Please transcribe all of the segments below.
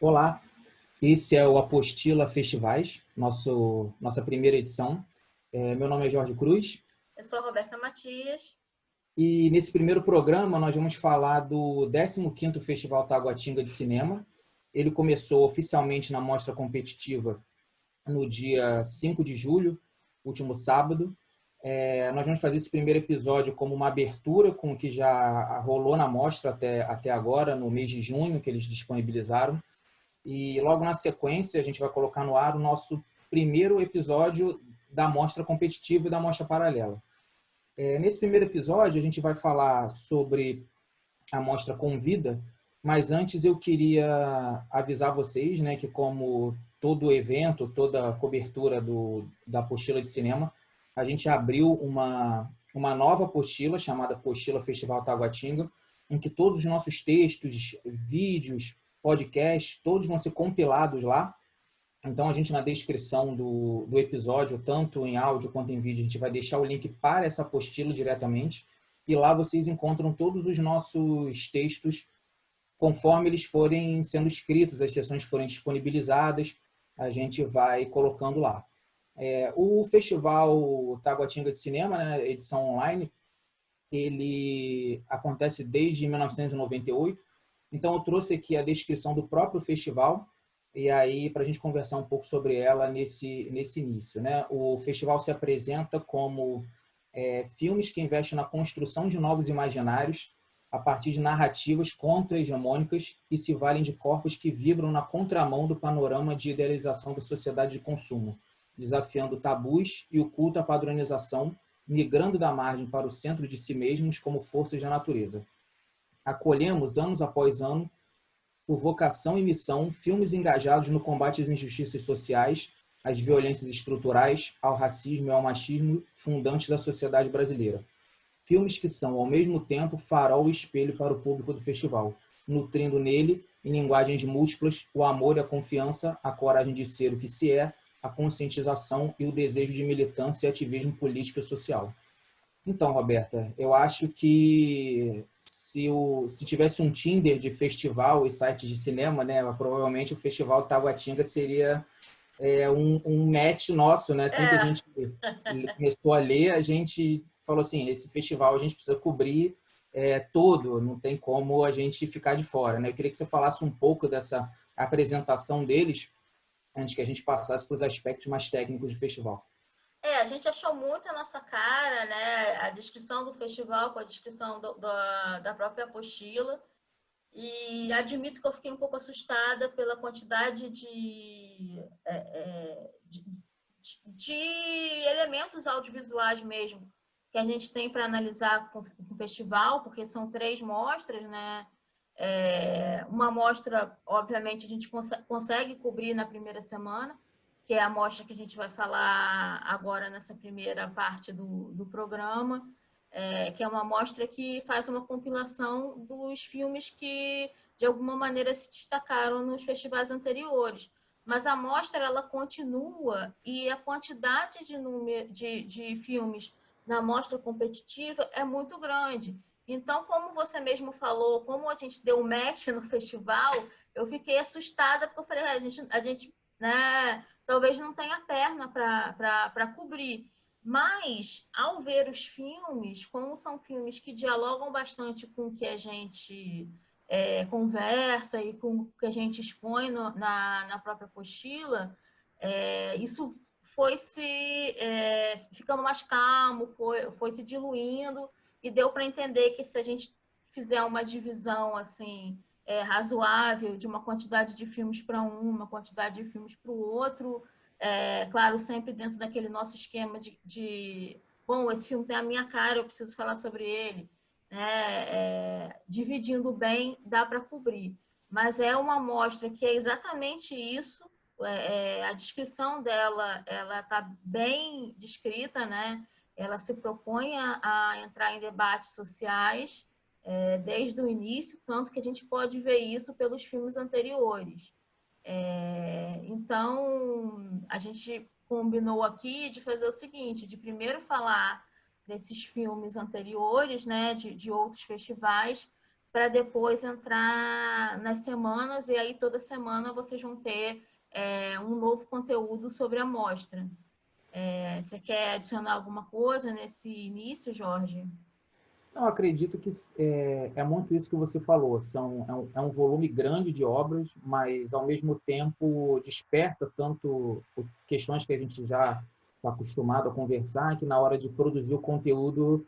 Olá, esse é o Apostila Festivais, nossa primeira edição. Meu nome é Jorge Cruz Eu sou a Roberta Matias. e nesse primeiro programa nós vamos falar do 15º Festival Taguatinga de Cinema. Ele começou oficialmente na mostra competitiva no dia 5 de julho, último sábado. Nós vamos fazer esse primeiro episódio como uma abertura com o que já rolou na mostra até agora, no mês de junho, que eles disponibilizaram. E logo na sequência a gente vai colocar no ar o nosso primeiro episódio da mostra competitiva e da mostra paralela. Nesse primeiro episódio a gente vai falar sobre a mostra Convida, mas antes eu queria avisar vocês, né, que como todo evento, toda cobertura da apostila de cinema, a gente abriu uma nova apostila chamada Apostila Festival Taguatinga, em que todos os nossos textos, vídeos, podcasts, todos vão ser compilados lá. Então, a gente, na descrição do episódio, tanto em áudio quanto em vídeo, a gente vai deixar o link para essa apostila diretamente. E lá vocês encontram todos os nossos textos conforme eles forem sendo escritos, as sessões forem disponibilizadas, a gente vai colocando lá. O Festival Taguatinga de Cinema, né, edição online, ele acontece desde 1998. Então, eu trouxe aqui a descrição do próprio festival, e aí para a gente conversar um pouco sobre ela nesse início, né? O festival se apresenta como filmes que investem na construção de novos imaginários a partir de narrativas contra-hegemônicas e se valem de corpos que vibram na contramão do panorama de idealização da sociedade de consumo, desafiando tabus e o culto à padronização, migrando da margem para o centro de si mesmos como forças da natureza. Acolhemos, anos após ano, por vocação e missão, filmes engajados no combate às injustiças sociais, às violências estruturais, ao racismo e ao machismo fundantes da sociedade brasileira. Filmes que são, ao mesmo tempo, farol e espelho para o público do festival, nutrindo nele, em linguagens múltiplas, o amor e a confiança, a coragem de ser o que se é, a conscientização e o desejo de militância e ativismo político e social. Então, Roberta, eu acho que se tivesse um Tinder de festival e sites de cinema, né, provavelmente o Festival Taguatinga seria um match nosso, né? Assim que a gente começou a ler, a gente falou assim, esse festival a gente precisa cobrir todo, não tem como a gente ficar de fora, né? Eu queria que você falasse um pouco dessa apresentação deles, antes que a gente passasse para os aspectos mais técnicos do festival. A gente achou muito a nossa cara, né? A descrição do festival com a descrição da própria apostila. E admito que eu fiquei um pouco assustada pela quantidade de elementos audiovisuais mesmo que a gente tem para analisar com o festival, porque são 3 mostras, né? Uma mostra, obviamente, a gente consegue cobrir na primeira semana, que é a mostra que a gente vai falar agora nessa primeira parte do programa, que é uma mostra que faz uma compilação dos filmes que, de alguma maneira, se destacaram nos festivais anteriores. Mas a mostra ela continua e a quantidade de filmes na mostra competitiva é muito grande. Então, como você mesmo falou, como a gente deu match no festival, eu fiquei assustada, porque eu falei, a gente né, talvez não tenha perna para cobrir. Mas, ao ver os filmes, como são filmes que dialogam bastante com o que a gente conversa e com o que a gente expõe na própria apostila, isso foi se ficando mais calmo, foi se diluindo, e deu para entender que se a gente fizer uma divisão assim razoável de uma quantidade de filmes para uma quantidade de filmes para o outro, claro, sempre dentro daquele nosso esquema bom, esse filme tem a minha cara, eu preciso falar sobre ele, né? Dividindo bem, dá para cobrir. Mas é uma amostra que é exatamente isso, a descrição dela, ela está bem descrita, né? Ela se propõe a entrar em debates sociais desde o início, tanto que a gente pode ver isso pelos filmes anteriores. Então, a gente combinou aqui de fazer o seguinte, de primeiro falar desses filmes anteriores, né, de outros festivais, para depois entrar nas semanas, e aí toda semana vocês vão ter um novo conteúdo sobre a mostra. Você quer adicionar alguma coisa nesse início, Jorge? Eu acredito que é muito isso que você falou. É um volume grande de obras, mas, ao mesmo tempo, desperta tanto questões que a gente já está acostumado a conversar, que na hora de produzir o conteúdo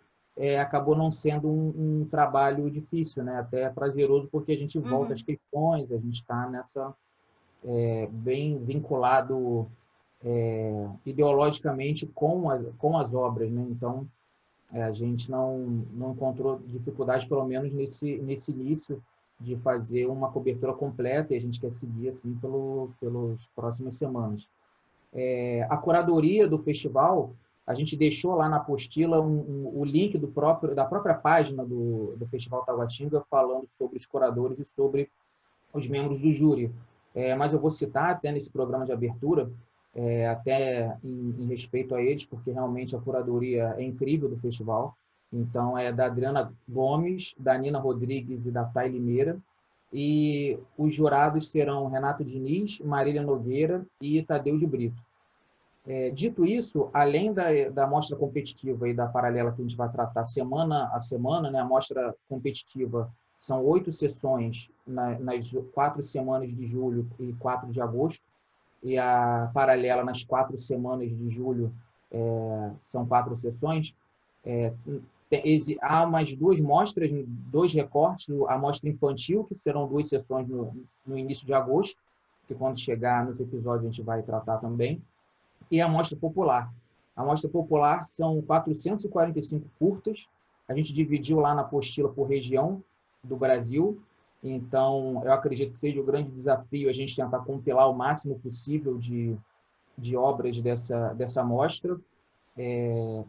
acabou não sendo um trabalho difícil, né? Até prazeroso, porque a gente volta às questões, a gente está bem vinculado ideologicamente com as obras, né? Então, a gente não encontrou dificuldade, pelo menos nesse início, de fazer uma cobertura completa, e a gente quer seguir assim pelas próximas semanas. A curadoria do festival, a gente deixou lá na apostila o link da própria página do Festival Taguatinga, falando sobre os curadores e sobre os membros do júri. Mas eu vou citar até nesse programa de abertura, até em respeito a eles, porque realmente a curadoria é incrível do festival. Então, é da Adriana Gomes, da Nina Rodrigues e da Thay Limeira. E os jurados serão Renato Diniz, Marília Nogueira e Tadeu de Brito. Dito isso, além da mostra competitiva e da paralela que a gente vai tratar semana a semana, né, a mostra competitiva são 8 sessões nas 4 semanas de julho e 4 de agosto, e a paralela nas 4 semanas de julho são 4 sessões. Há mais 2 mostras, 2 recortes, a mostra infantil, que serão 2 sessões no início de agosto, que quando chegar nos episódios a gente vai tratar também, e a mostra popular. A mostra popular são 445 curtas, a gente dividiu lá na apostila por região do Brasil, então eu acredito que seja o grande desafio a gente tentar compilar o máximo possível de obras dessa mostra.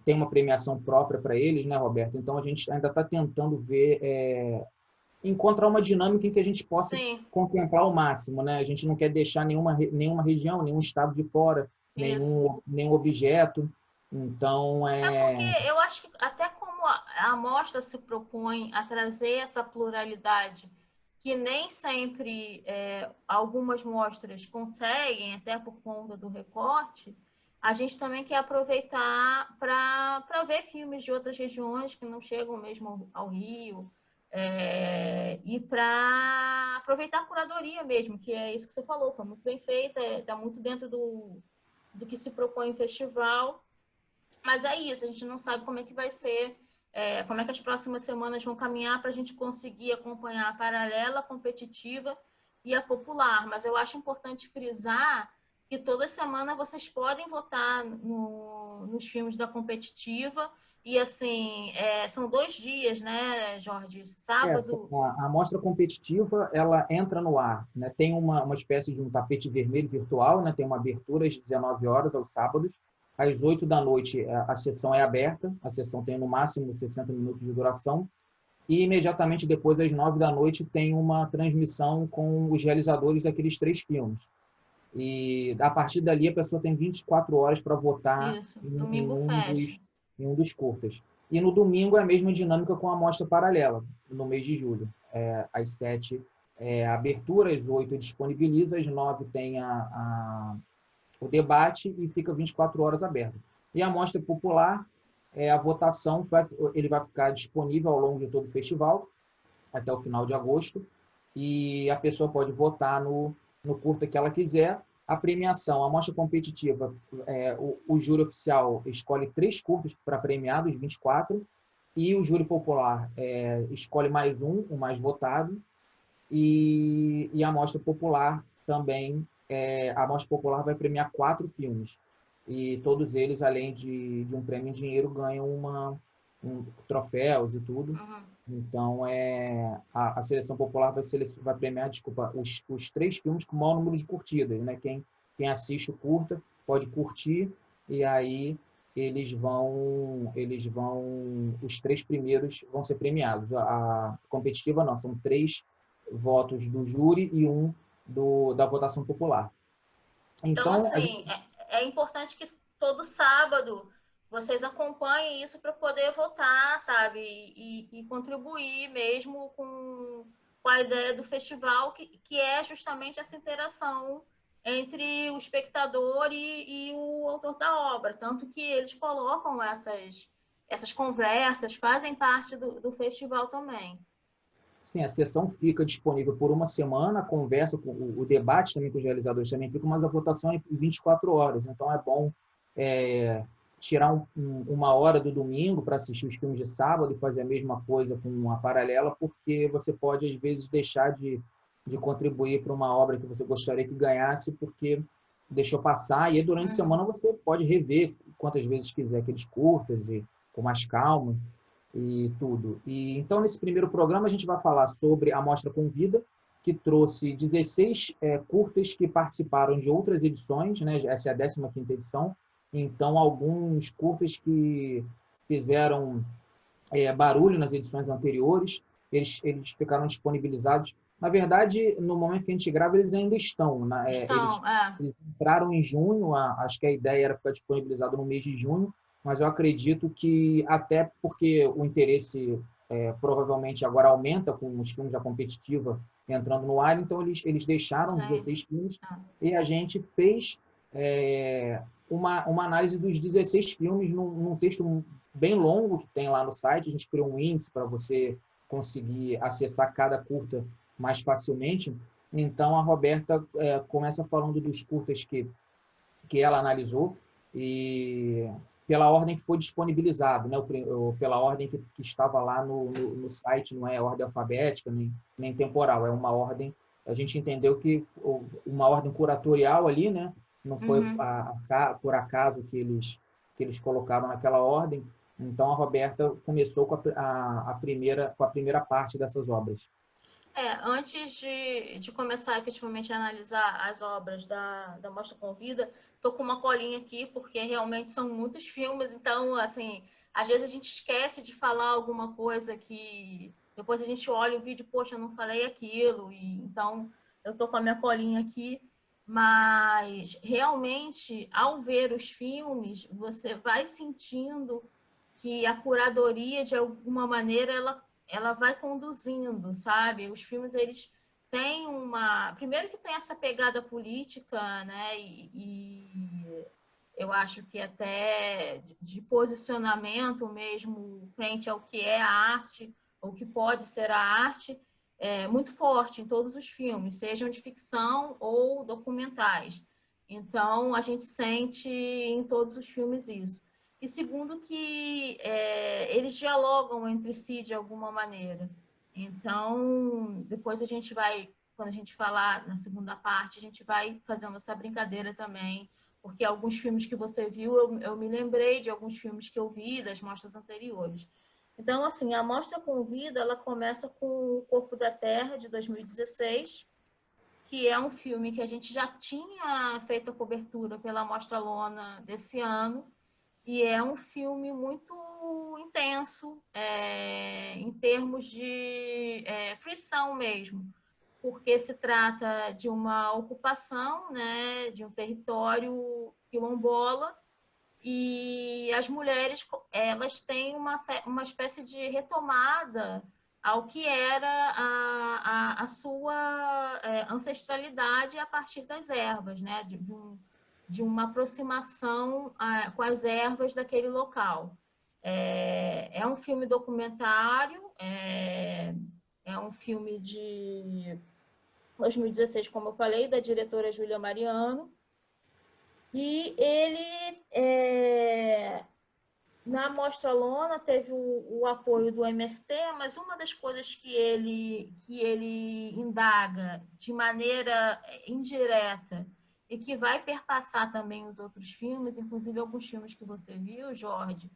Tem uma premiação própria para eles, né, Roberto? Então a gente ainda está tentando ver, encontrar uma dinâmica em que a gente possa contemplar o máximo, né? A gente não quer deixar nenhuma região, nenhum estado de fora, nenhum objeto. Então, porque eu acho que até como a mostra se propõe a trazer essa pluralidade, que nem sempre algumas mostras conseguem, até por conta do recorte, a gente também quer aproveitar para ver filmes de outras regiões que não chegam mesmo ao Rio, e para aproveitar a curadoria mesmo, que é isso que você falou, foi muito bem feita, está muito dentro do que se propõe em festival. Mas é isso, a gente não sabe como é que vai ser, como é que as próximas semanas vão caminhar para a gente conseguir acompanhar a paralela, a competitiva e a popular. Mas eu acho importante frisar que toda semana vocês podem votar nos filmes da competitiva. E, assim, são 2 dias, né, Jorge? Sábado... A mostra competitiva, ela entra no ar, né? Tem uma espécie de um tapete vermelho virtual, né? Tem uma abertura às 19 horas, aos sábados. Às 8 da noite, a sessão é aberta. A sessão tem, no máximo, 60 minutos de duração. E, imediatamente depois, às 9 da noite, tem uma transmissão com os realizadores daqueles 3 filmes. E, a partir dali, a pessoa tem 24 horas para votar em um dos curtas. E no domingo é a mesma dinâmica com a mostra paralela, no mês de julho. Às 7 a abertura, às 8 disponibiliza, às 9 tem o debate e fica 24 horas aberto. E a mostra popular, a votação, ele vai ficar disponível ao longo de todo o festival, até o final de agosto, e a pessoa pode votar no curta que ela quiser. A premiação, a mostra competitiva, o júri oficial escolhe 3 curtas para premiar, dos 24, e o júri popular escolhe mais o mais votado, e a mostra popular também, a mostra popular vai premiar 4 filmes, e todos eles, além de um prêmio em dinheiro, ganham troféus e tudo. Então, a seleção popular vai premiar, os 3 filmes com o maior número de curtidas, né? Quem assiste o curta pode curtir, e aí os 3 primeiros vão ser premiados. A competitiva não, são 3 votos do júri e 1 da votação popular. Então assim, é importante que todo sábado vocês acompanhem isso para poder votar, sabe? E contribuir mesmo com a ideia do festival, que é justamente essa interação entre o espectador e o autor da obra. Tanto que eles colocam essas conversas, fazem parte do festival também. Sim, a sessão fica disponível por uma semana, a conversa, o debate também com os realizadores também fica, mas a votação é em 24 horas. Então, é bom tirar uma hora do domingo para assistir os filmes de sábado e fazer a mesma coisa com uma paralela, porque você pode, às vezes, deixar de contribuir para uma obra que você gostaria que ganhasse, porque deixou passar. E aí, durante a semana, você pode rever quantas vezes quiser aqueles curtas e com mais calma e tudo. E então, nesse primeiro programa, a gente vai falar sobre a Mostra Convida, que trouxe 16 curtas que participaram de outras edições, né? Essa é a 15ª edição. Então, alguns curtas que fizeram barulho nas edições anteriores, eles ficaram disponibilizados. Na verdade, no momento que a gente grava, eles ainda estão. Né? Eles entraram em junho, acho que a ideia era ficar disponibilizado no mês de junho, mas eu acredito que, até porque o interesse provavelmente agora aumenta com os filmes da competitiva entrando no ar, então eles deixaram 16 filmes e a gente fez uma análise dos 16 filmes num texto bem longo que tem lá no site. A gente criou um índice para você conseguir acessar cada curta mais facilmente. Então, a Roberta começa falando dos curtas que ela analisou e pela ordem que foi disponibilizado, né? Pela ordem que estava lá no site, não é ordem alfabética nem temporal, é uma ordem. A gente entendeu que uma ordem curatorial ali, né? Não foi por acaso que eles colocaram naquela ordem. Então, a Roberta começou com a primeira parte dessas obras. Antes de começar efetivamente a analisar as obras da Mostra Convida, estou com uma colinha aqui, porque realmente são muitos filmes, então, assim, às vezes a gente esquece de falar alguma coisa que depois a gente olha o vídeo, poxa, eu não falei aquilo, e então eu estou com a minha colinha aqui, mas realmente, ao ver os filmes, você vai sentindo que a curadoria, de alguma maneira, ela vai conduzindo, sabe? Os filmes, eles têm primeiro que tem essa pegada política, né? E eu acho que até de posicionamento mesmo frente ao que é a arte, ou que pode ser a arte, é muito forte em todos os filmes, sejam de ficção ou documentais. Então, a gente sente em todos os filmes isso. E segundo que eles dialogam entre si de alguma maneira. Então, depois a gente vai, quando a gente falar na segunda parte, a gente vai fazendo essa brincadeira também, porque alguns filmes que você viu, eu me lembrei de alguns filmes que eu vi das mostras anteriores. Então, assim, a Mostra Convida, ela começa com O Corpo da Terra, de 2016, que é um filme que a gente já tinha feito a cobertura pela Mostra Lona desse ano, e é um filme muito intenso, em termos de fruição mesmo, porque se trata de uma ocupação, né, de um território quilombola, e as mulheres elas têm uma espécie de retomada ao que era a sua ancestralidade a partir das ervas, né, de uma aproximação com as ervas daquele local. É um filme documentário, é um filme de 2016, como eu falei, da diretora Júlia Mariano, e ele, na Mostra Lona, teve o apoio do MST, mas uma das coisas que ele indaga de maneira indireta e que vai perpassar também os outros filmes, inclusive alguns filmes que você viu, Jorge,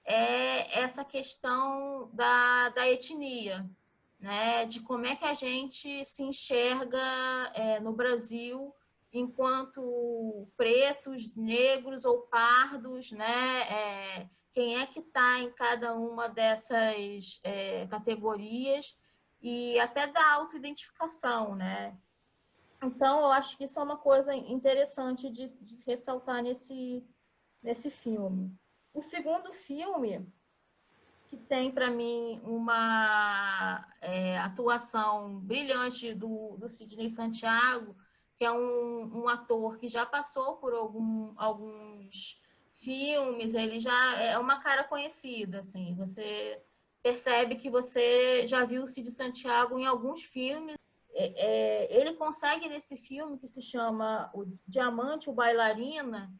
é essa questão da etnia, né? De como é que a gente se enxerga no Brasil enquanto pretos, negros ou pardos, né? Quem é que está em cada uma dessas categorias e até da autoidentificação, né? Então, eu acho que isso é uma coisa interessante de se ressaltar nesse filme. O segundo filme, que tem para mim uma atuação brilhante do Sidney Santiago, que é um ator que já passou por alguns filmes, ele já é uma cara conhecida, assim, você percebe que você já viu o Sidney Santiago em alguns filmes. Ele consegue nesse filme que se chama O Diamante, o Bailarina,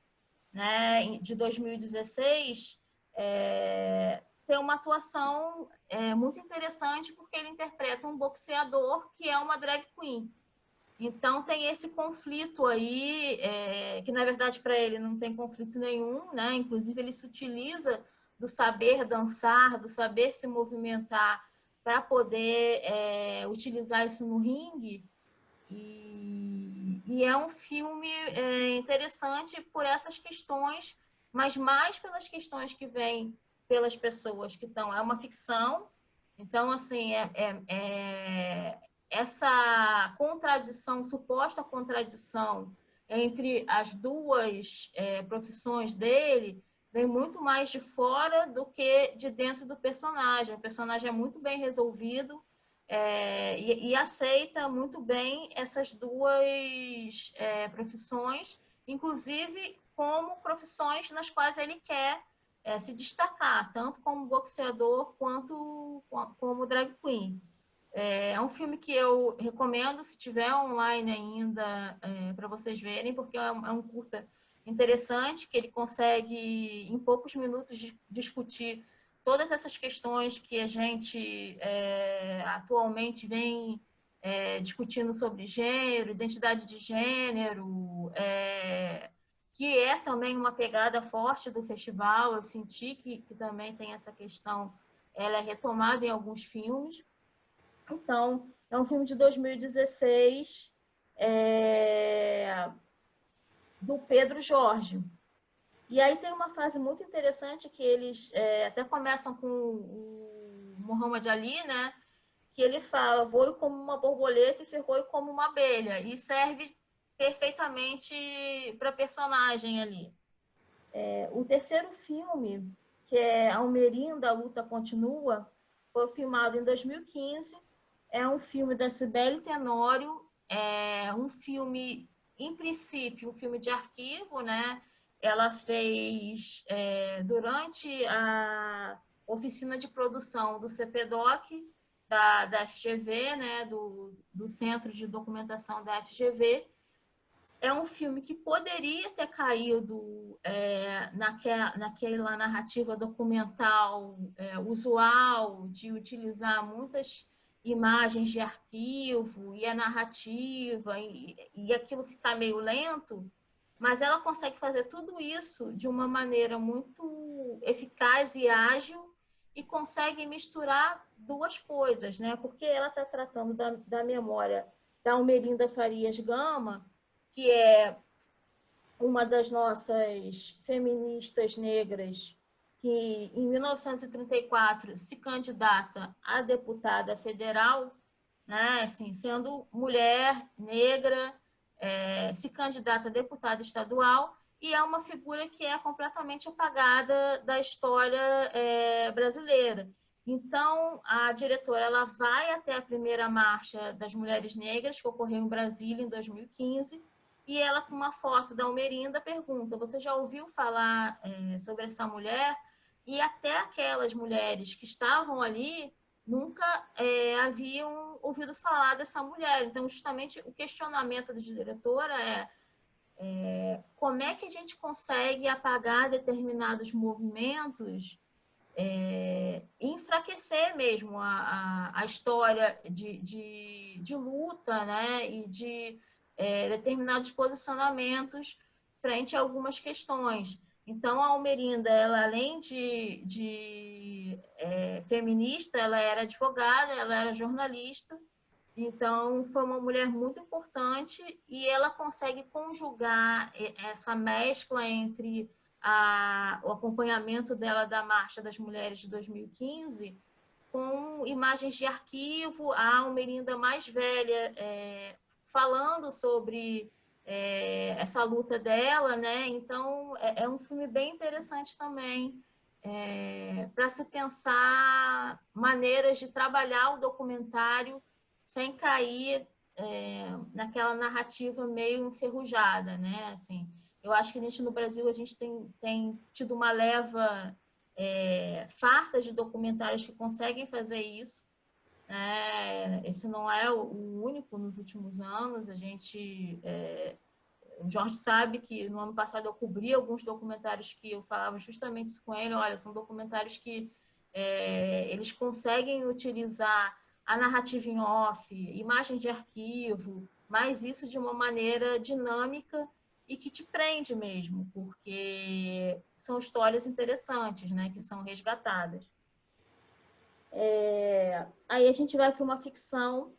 né, de 2016, ter uma atuação muito interessante, porque ele interpreta um boxeador que é uma drag queen. Então tem esse conflito aí, que na verdade para ele não tem conflito nenhum, né? Inclusive ele se utiliza do saber dançar, do saber se movimentar para poder utilizar isso no ringue. E é um filme interessante por essas questões, mas mais pelas questões que vêm pelas pessoas que estão. É uma ficção, então, assim, essa contradição, suposta contradição entre as duas profissões dele, vem muito mais de fora do que de dentro do personagem. O personagem é muito bem resolvido, e aceita muito bem essas duas profissões, inclusive como profissões nas quais ele quer se destacar, tanto como boxeador quanto como drag queen. É um filme que eu recomendo, se tiver online ainda, para vocês verem, porque é um curta interessante, que ele consegue, em poucos minutos, discutir todas essas questões que a gente atualmente vem discutindo sobre gênero, identidade de gênero, que é também uma pegada forte do festival. Eu senti que também tem essa questão, ela é retomada em alguns filmes. Então, é um filme de 2016, do Pedro Jorge. E aí tem uma fase muito interessante que eles até começam com o Muhammad Ali, né? Que ele fala: voe como uma borboleta e ferroe como uma abelha. E serve perfeitamente para a personagem ali. O terceiro filme, que é Almerinda, a Luta Continua, foi filmado em 2015. É um filme da Cibele Tenório, é um filme, em princípio, um filme de arquivo, né? Ela fez, durante a oficina de produção do CPDOC, da FGV, né? do Centro de Documentação da FGV. É um filme que poderia ter caído naquela narrativa documental usual, de utilizar muitas imagens de arquivo e a narrativa, e aquilo ficar meio lento, mas ela consegue fazer tudo isso de uma maneira muito eficaz e ágil, e consegue misturar duas coisas, né? Porque ela está tratando da memória da Almerinda Farias Gama, que é uma das nossas feministas negras, que em 1934 se candidata a deputada federal, né? Assim, sendo mulher negra, se candidata a deputada estadual, e é uma figura que é completamente apagada da história brasileira. Então, a diretora ela vai até a primeira marcha das mulheres negras, que ocorreu em Brasília em 2015, e ela, com uma foto da Almerinda, pergunta: você já ouviu falar sobre essa mulher? E até aquelas mulheres que estavam ali nunca haviam ouvido falar dessa mulher. Então, justamente, o questionamento da diretora como é que a gente consegue apagar determinados movimentos, enfraquecer mesmo a história de luta, né? E de determinados posicionamentos frente a algumas questões. Então, a Almerinda, ela, além de feminista, ela era advogada, ela era jornalista. Então, foi uma mulher muito importante, e ela consegue conjugar essa mescla entre o acompanhamento dela da Marcha das Mulheres de 2015 com imagens de arquivo, a Almerinda mais velha falando sobre essa luta dela, né? Então, é um filme bem interessante também, para se pensar maneiras de trabalhar o documentário sem cair naquela narrativa meio enferrujada, né? Assim, eu acho que no Brasil a gente tem tido uma leva farta de documentários que conseguem fazer isso. Esse não é o único nos últimos anos. O Jorge sabe que no ano passado eu cobri alguns documentários que eu falava justamente isso com ele. Olha, são documentários que eles conseguem utilizar a narrativa em off, imagens de arquivo, mas isso de uma maneira dinâmica e que te prende mesmo, porque são histórias interessantes, né, que são resgatadas. Aí a gente vai para uma ficção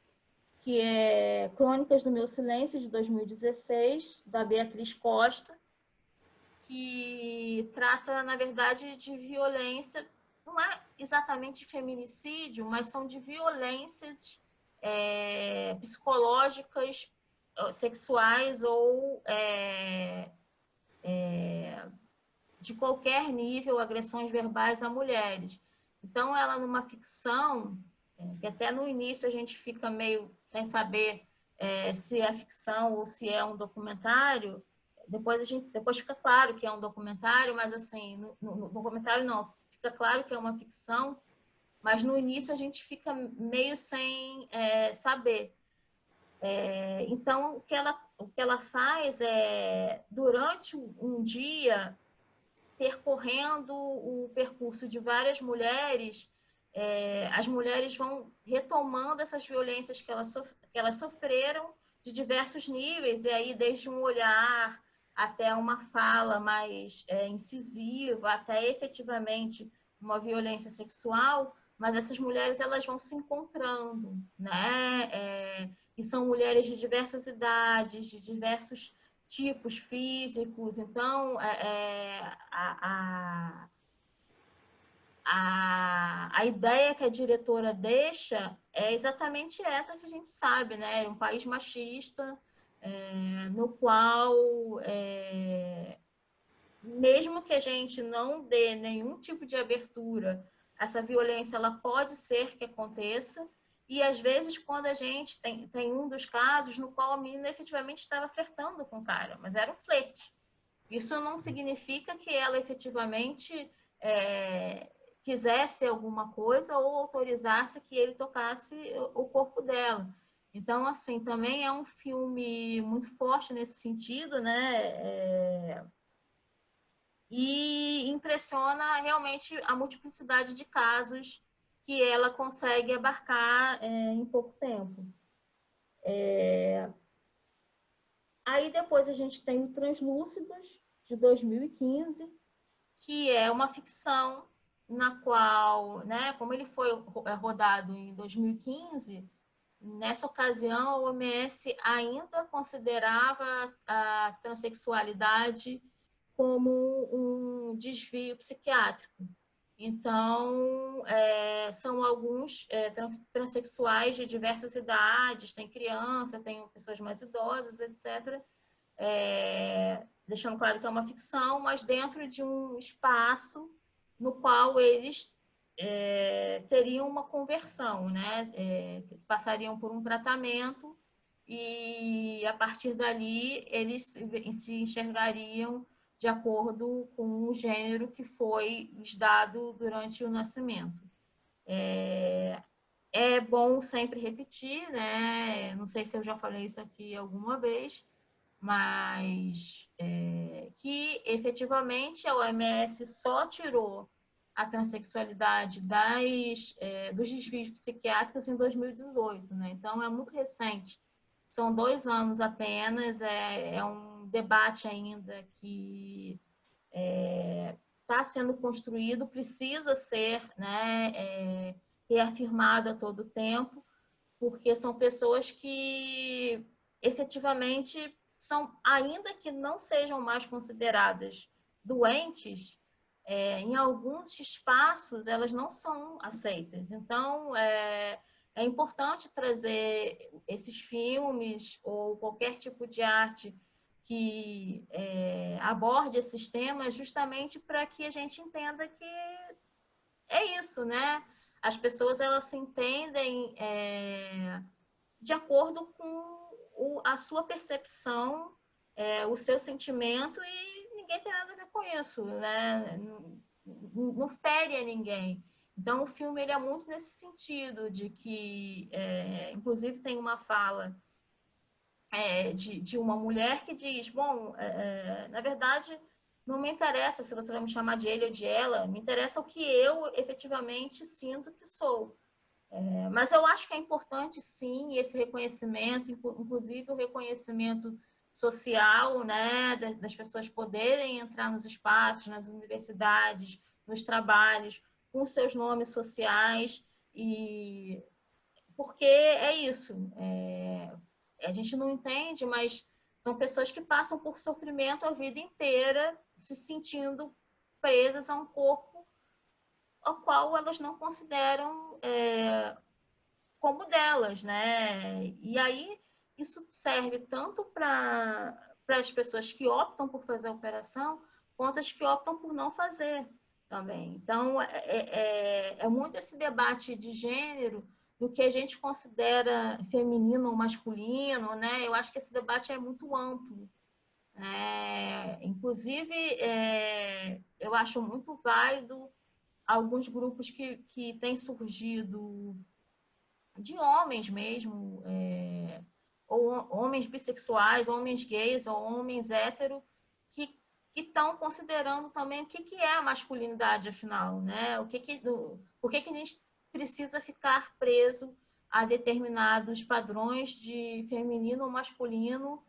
que é Crônicas do Meu Silêncio, de 2016, da Beatriz Costa, que trata, na verdade, de violência, não é exatamente feminicídio, mas são de violências psicológicas, sexuais ou de qualquer nível, agressões verbais a mulheres. Então, ela numa ficção, que até no início a gente fica meio sem saber se é ficção ou se é um documentário, depois fica claro que é um documentário, mas assim, no documentário não, fica claro que é uma ficção, mas no início a gente fica meio sem saber. Então, o que ela faz é, durante um dia, percorrendo o percurso de várias mulheres, as mulheres vão retomando essas violências que elas sofreram de diversos níveis, e aí desde um olhar até uma fala mais incisiva, até efetivamente uma violência sexual, mas essas mulheres elas vão se encontrando, né? E são mulheres de diversas idades, de diversos tipos físicos. Então, a ideia que a diretora deixa é exatamente essa que a gente sabe, né? Um país machista, no qual, mesmo que a gente não dê nenhum tipo de abertura, essa violência ela pode ser que aconteça. E, às vezes, quando a gente tem um dos casos no qual a menina efetivamente estava flertando com o cara, mas era um flerte. Isso não significa que ela efetivamente quisesse alguma coisa ou autorizasse que ele tocasse o corpo dela. Então, assim, também é um filme muito forte nesse sentido, né? E impressiona realmente a multiplicidade de casos que ela consegue abarcar em pouco tempo. Aí depois a gente tem o Translúcidos, de 2015, que é uma ficção na qual, né, como ele foi rodado em 2015, nessa ocasião a OMS ainda considerava a transexualidade como um desvio psiquiátrico. Então, são alguns transexuais de diversas idades, tem criança, tem pessoas mais idosas, etc., deixando claro que é uma ficção, mas dentro de um espaço no qual eles teriam uma conversão, né? Passariam por um tratamento e, a partir dali, eles se enxergariam de acordo com o gênero que foi lhes dado durante o nascimento. É bom sempre repetir, né? Não sei se eu já falei isso aqui alguma vez, mas que efetivamente a OMS só tirou a transexualidade dos desvios psiquiátricos em 2018, né? Então é muito recente, são 2 anos apenas, é um debate ainda que está sendo construído, precisa ser, né, reafirmado a todo tempo, porque são pessoas que efetivamente são, ainda que não sejam mais consideradas doentes, em alguns espaços elas não são aceitas. Então, é importante trazer esses filmes ou qualquer tipo de arte que aborde esses temas justamente para que a gente entenda que é isso, né? As pessoas, elas se entendem de acordo com a sua percepção, o seu sentimento, e ninguém tem nada a ver com isso, né? Não fere a ninguém. Então, o filme ele é muito nesse sentido, de que, inclusive, tem uma fala de uma mulher que diz, bom, na verdade, não me interessa se você vai me chamar de ele ou de ela, me interessa o que eu efetivamente sinto que sou. Mas eu acho que é importante, sim, esse reconhecimento, inclusive o reconhecimento social, né, das pessoas poderem entrar nos espaços, nas universidades, nos trabalhos, com seus nomes sociais, e porque é isso. A gente não entende, mas são pessoas que passam por sofrimento a vida inteira, se sentindo presas a um corpo ao qual elas não consideram como delas, né? E aí isso serve tanto para as pessoas que optam por fazer a operação, quanto as que optam por não fazer também. Então, é muito esse debate de gênero, do que a gente considera feminino ou masculino, né? Eu acho que esse debate é muito amplo. Inclusive, eu acho muito válido alguns grupos que têm surgido de homens mesmo, ou homens bissexuais, homens gays ou homens héteros, que estão considerando também o que é a masculinidade, afinal, né? Por que a gente precisa ficar preso a determinados padrões de feminino ou masculino,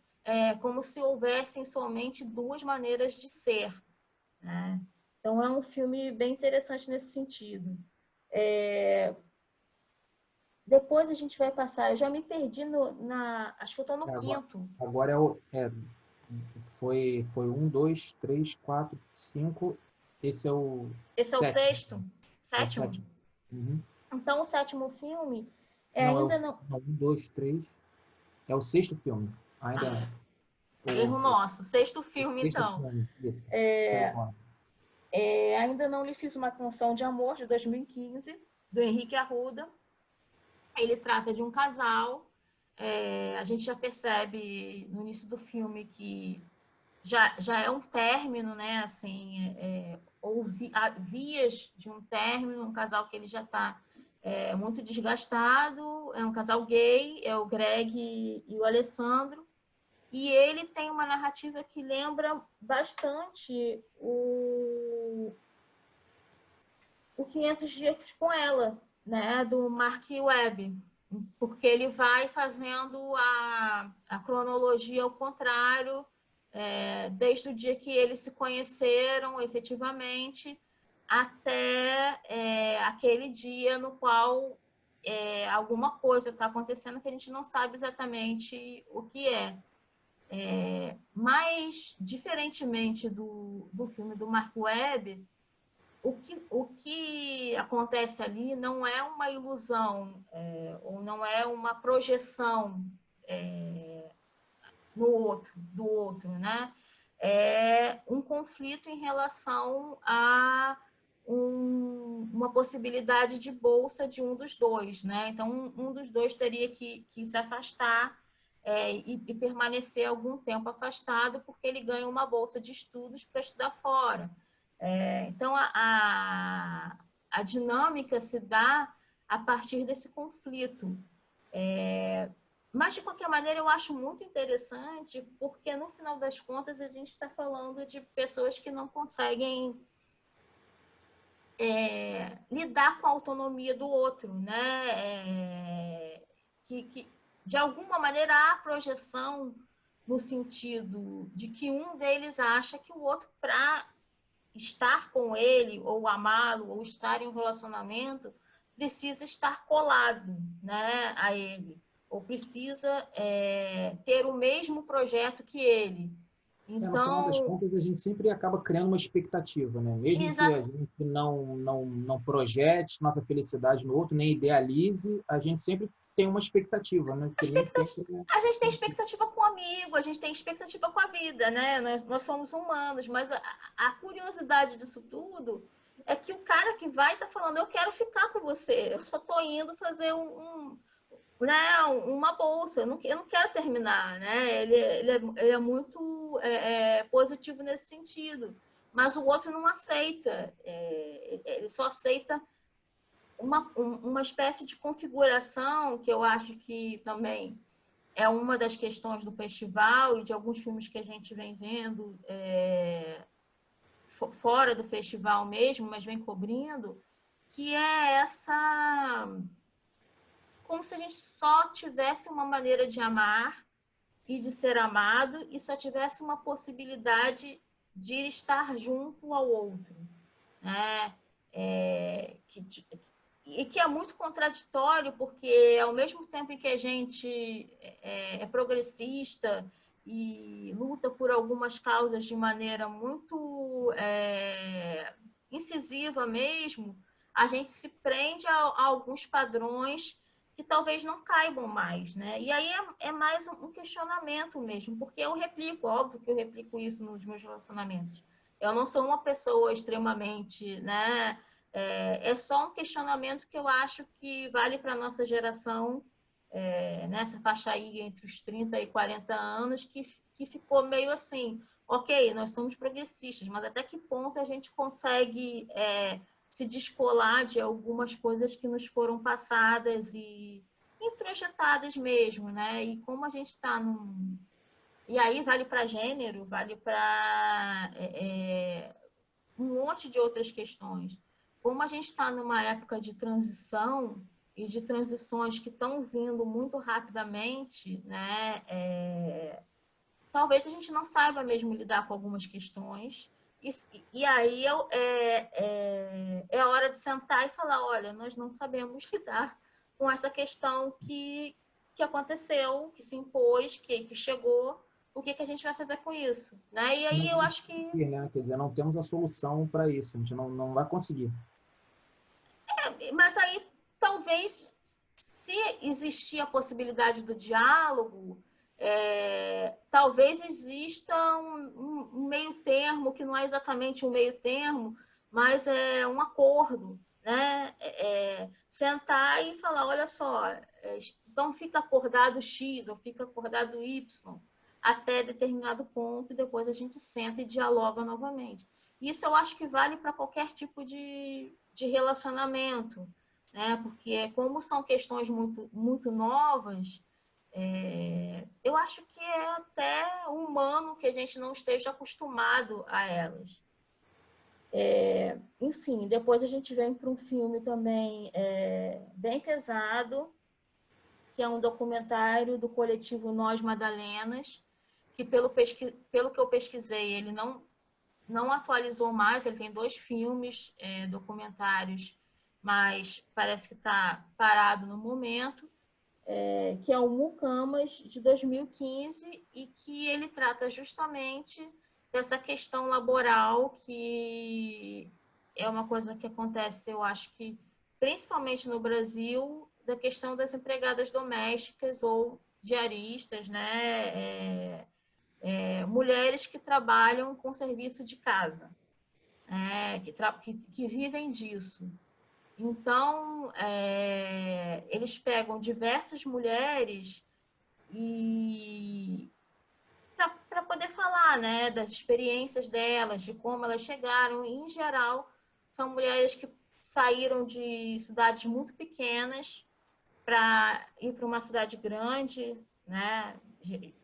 como se houvessem somente duas maneiras de ser, né? Então, é um filme bem interessante nesse sentido. Depois a gente vai passar. Eu já me perdi acho que eu estou no quinto. Agora foi 1, 2, 3, 4, 5. Esse é o Esse é o sétimo. sexto? É o Sétimo? sétimo. Uhum. Então, o sétimo filme Não, ainda não. 1, 2, 3. É o sexto filme. Ainda. Erro nosso. Sexto filme, Sexto então. filme. Isso. Ainda não lhe fiz uma canção de amor, de 2015, do Henrique Arruda. Ele trata de um casal. A gente já percebe no início do filme que já é um término, né? Assim, ou vias de um término, um casal que ele já está muito desgastado. É um casal gay, é o Greg e o Alessandro. E ele tem uma narrativa que lembra bastante o 500 Dias com Ela, né, do Mark Webb, porque ele vai fazendo a cronologia ao contrário, desde o dia que eles se conheceram efetivamente até aquele dia no qual alguma coisa está acontecendo que a gente não sabe exatamente o que é. Mas, diferentemente do filme do Mark Webb, o que acontece ali não é uma ilusão, ou não é uma projeção do outro, né? É um conflito em relação a uma possibilidade de bolsa de um dos dois, né? Então, um dos dois teria que se afastar e permanecer algum tempo afastado, porque ele ganha uma bolsa de estudos para estudar fora. Então, a dinâmica se dá a partir desse conflito. Mas, de qualquer maneira, eu acho muito interessante, porque, no final das contas, a gente está falando de pessoas que não conseguem lidar com a autonomia do outro, né? Que, de alguma maneira, há projeção no sentido de que um deles acha que o outro, para estar com ele, ou amá-lo, ou estar em um relacionamento, precisa estar colado, né, a ele, ou precisa ter o mesmo projeto que ele. No final das Então, contas, a gente sempre acaba criando uma expectativa, né? Mesmo que a gente não projete nossa felicidade no outro, nem idealize, a gente sempre tem uma expectativa, né? Que nem sempre, né? A gente tem expectativa com o amigo, a gente tem expectativa com a vida, né? Nós somos humanos, mas a curiosidade disso tudo é que o cara que vai tá falando, eu quero ficar com você, eu só tô indo fazer né, uma bolsa, eu não quero terminar, né? Ele é muito positivo nesse sentido, mas o outro não aceita, ele só aceita uma espécie de configuração que eu acho que também é uma das questões do festival e de alguns filmes que a gente vem vendo fora do festival mesmo, mas vem cobrindo, que é essa... como se a gente só tivesse uma maneira de amar e de ser amado e só tivesse uma possibilidade de estar junto ao outro, né? E que é muito contraditório, porque ao mesmo tempo em que a gente é progressista e luta por algumas causas de maneira muito incisiva mesmo, a gente se prende a alguns padrões que talvez não caibam mais, né? E aí é mais um questionamento mesmo, porque eu replico, óbvio que eu replico isso nos meus relacionamentos. Eu não sou uma pessoa extremamente, né? É só um questionamento que eu acho que vale para a nossa geração, nessa faixa aí entre os 30 e 40 anos, que ficou meio assim, ok, nós somos progressistas, mas até que ponto a gente consegue se descolar de algumas coisas que nos foram passadas e introjetadas mesmo, né? E como a gente está num... E aí vale para gênero, vale para um monte de outras questões. Como a gente está numa época de transição e de transições que estão vindo muito rapidamente, né? Talvez a gente não saiba mesmo lidar com algumas questões. E aí é a hora de sentar e falar, olha, nós não sabemos lidar com essa questão que aconteceu, que se impôs, que chegou, o que a gente vai fazer com isso, né? E aí eu acho que... né? Quer dizer, não temos a solução para isso, a gente não vai conseguir. Mas aí, talvez, se existir a possibilidade do diálogo, talvez exista um meio termo, que não é exatamente um meio termo, mas é um acordo, né? Sentar e falar, olha só, então fica acordado X ou fica acordado Y até determinado ponto e depois a gente senta e dialoga novamente. Isso eu acho que vale para qualquer tipo de relacionamento, né? Porque como são questões muito, muito novas, eu acho que é até humano que a gente não esteja acostumado a elas. Enfim, depois a gente vem para um filme também bem pesado, que é um documentário do coletivo Nós Madalenas, que pelo que eu pesquisei, ele não atualizou mais, ele tem 2 filmes documentários, mas parece que está parado no momento, que é o Mucamas, de 2015, e que ele trata justamente dessa questão laboral, que é uma coisa que acontece, eu acho que principalmente no Brasil, da questão das empregadas domésticas ou diaristas, né? Mulheres que trabalham com serviço de casa, que vivem disso. Então, eles pegam diversas mulheres e para poder falar, né, das experiências delas, de como elas chegaram. E, em geral, são mulheres que saíram de cidades muito pequenas para ir para uma cidade grande, né?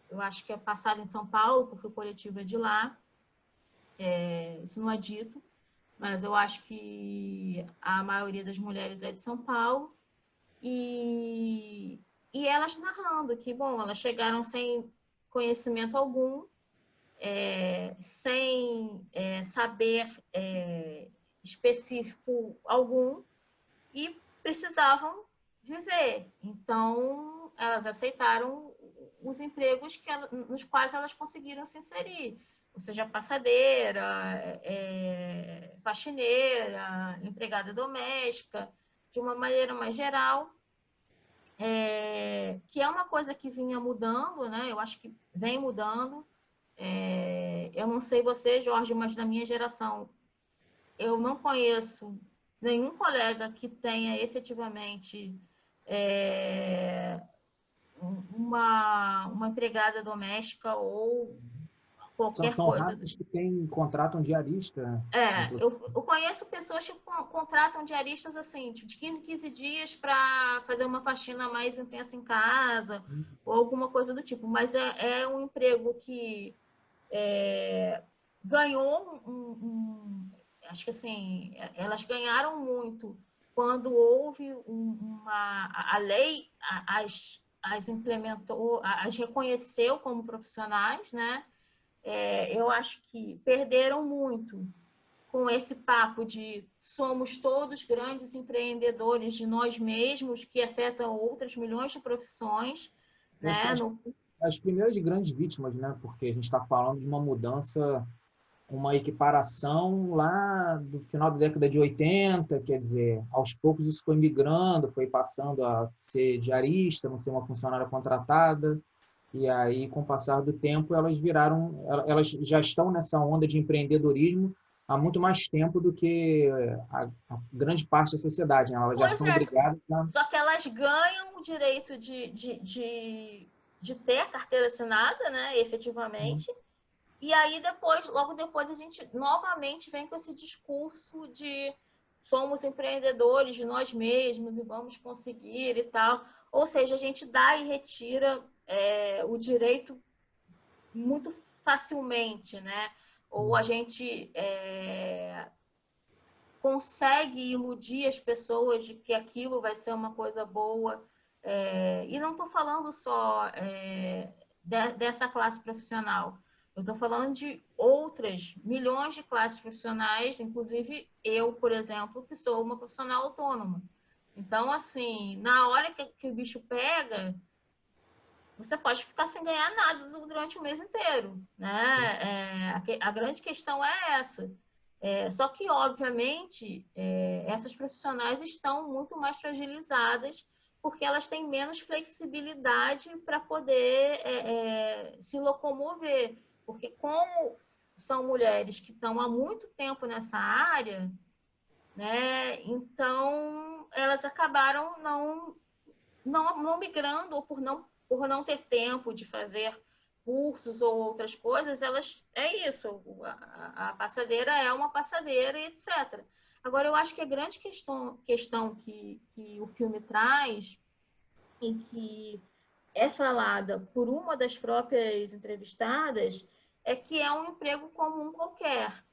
Eu acho que é passado em São Paulo, porque o coletivo é de lá. Isso não é dito, mas eu acho que a maioria das mulheres é de São Paulo. E elas narrando que, bom, elas chegaram sem conhecimento algum, sem saber específico algum, e precisavam viver. Então, elas aceitaram os empregos nos quais elas conseguiram se inserir, ou seja, passadeira, faxineira, empregada doméstica, de uma maneira mais geral. que é uma coisa que vinha mudando, né? Eu acho que vem mudando. Eu não sei você, Jorge, mas na minha geração, eu não conheço nenhum colega que tenha efetivamente uma empregada doméstica ou qualquer São coisa. raras que contratam diarista. Eu conheço pessoas que contratam diaristas assim, tipo, de 15 em 15 dias para fazer uma faxina mais intensa em casa, ou alguma coisa do tipo. Mas é um emprego que ganhou acho que assim, elas ganharam muito quando houve a lei, as implementou, as reconheceu como profissionais, né? Eu acho que perderam muito com esse papo de somos todos grandes empreendedores de nós mesmos, que afetam outras milhões de profissões, né? As primeiras grandes vítimas, né? Porque a gente está falando de uma mudança, uma equiparação lá do final da década de 80, quer dizer, aos poucos isso foi migrando, foi passando a ser diarista, não ser uma funcionária contratada, e aí, com o passar do tempo, elas já estão nessa onda de empreendedorismo há muito mais tempo do que a grande parte da sociedade, né? Elas já Pois são é, obrigadas a... só que elas ganham o direito de ter a carteira assinada, né, efetivamente. E aí depois, logo depois, a gente novamente vem com esse discurso de somos empreendedores de nós mesmos e vamos conseguir e tal. Ou seja, a gente dá e retira o direito muito facilmente, né? Ou a gente consegue iludir as pessoas de que aquilo vai ser uma coisa boa. E não estou falando só dessa classe profissional. Eu estou falando de outras milhões de classes profissionais, inclusive eu, por exemplo, que sou uma profissional autônoma. Então, assim, na hora que o bicho pega, você pode ficar sem ganhar nada durante o mês inteiro, né? A grande questão é essa. Só que, obviamente, essas profissionais estão muito mais fragilizadas porque elas têm menos flexibilidade para poder se locomover. Porque como são mulheres que estão há muito tempo nessa área, né? Então elas acabaram não migrando ou por não ter tempo de fazer cursos ou outras coisas, é isso, a passadeira é uma passadeira e etc. Agora, eu acho que a grande questão que o filme traz e que é falada por uma das próprias entrevistadas é que é um emprego comum qualquer.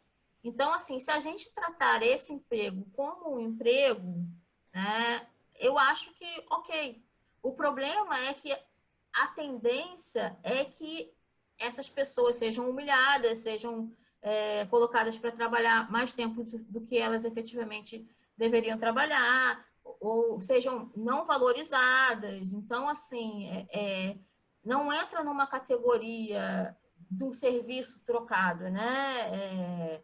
Então, assim, se a gente tratar esse emprego como um emprego, né, eu acho que, ok. O problema é que a tendência é que essas pessoas sejam humilhadas, sejam colocadas para trabalhar mais tempo do que elas efetivamente deveriam trabalhar, ou sejam não valorizadas. Então, assim, não entra numa categoria de um serviço trocado, né?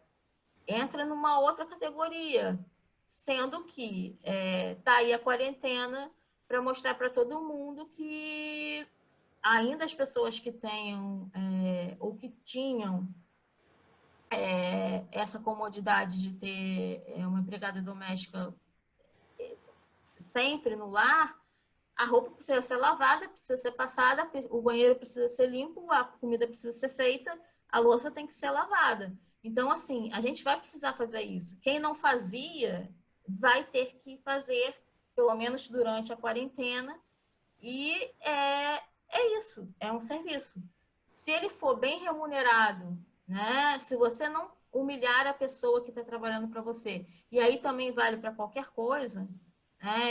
Entra numa outra categoria, sendo que tá aí a quarentena para mostrar para todo mundo que ainda as pessoas que tenham ou que tinham essa comodidade de ter uma empregada doméstica sempre no lar, a roupa precisa ser lavada, precisa ser passada, o banheiro precisa ser limpo, a comida precisa ser feita, a louça tem que ser lavada. Então, assim, a gente vai precisar fazer isso. Quem não fazia vai ter que fazer, pelo menos durante a quarentena, e é isso, é um serviço. Se ele for bem remunerado, né? Se você não humilhar a pessoa que está trabalhando para você, e aí também vale para qualquer coisa,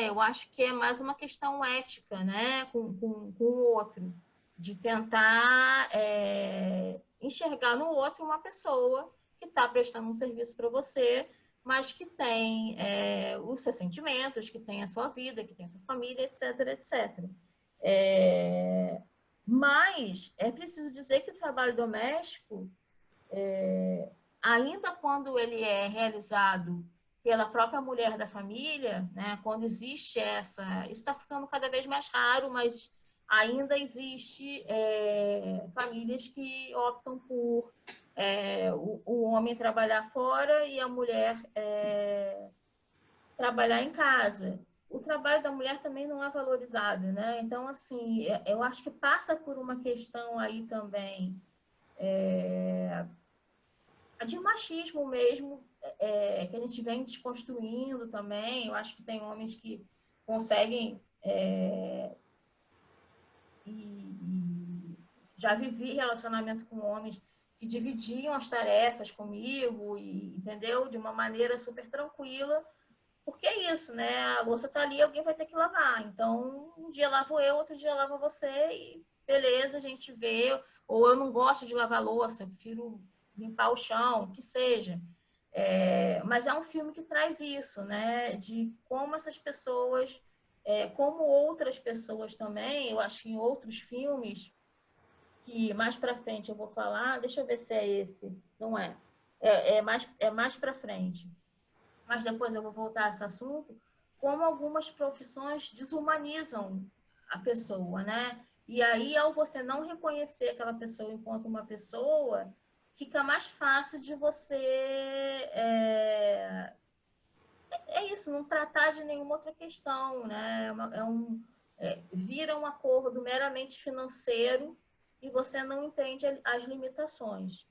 eu acho que é mais uma questão ética, né? Com o outro, de tentar enxergar no outro uma pessoa que está prestando um serviço para você, mas que tem os seus sentimentos, que tem a sua vida, que tem a sua família, etc, etc. Mas é preciso dizer que o trabalho doméstico, ainda quando ele é realizado pela própria mulher da família, né? Quando existe isso está ficando cada vez mais raro, mas ainda existe famílias que optam por o homem trabalhar fora e a mulher trabalhar em casa. O trabalho da mulher também não é valorizado, né? Então, assim, eu acho que passa por uma questão aí também de machismo mesmo, que a gente vem desconstruindo também. Eu acho que tem homens que conseguem e já vivi relacionamento com homens que dividiam as tarefas comigo, e, entendeu? De uma maneira super tranquila, porque é isso, né? A louça tá ali, alguém vai ter que lavar. Então, um dia lavo eu, outro dia lava você, e beleza, a gente vê. Ou eu não gosto de lavar louça, eu prefiro limpar o chão, o que seja. Mas é um filme que traz isso, né? De como essas pessoas, como outras pessoas também, eu acho que em outros filmes, que mais para frente eu vou falar, deixa eu ver se é esse, não é. É mais para frente. Mas depois eu vou voltar a esse assunto, como algumas profissões desumanizam a pessoa, né? E aí, ao você não reconhecer aquela pessoa enquanto uma pessoa, fica mais fácil de você isso, não tratar de nenhuma outra questão, né? Vira um acordo meramente financeiro e você não entende as limitações.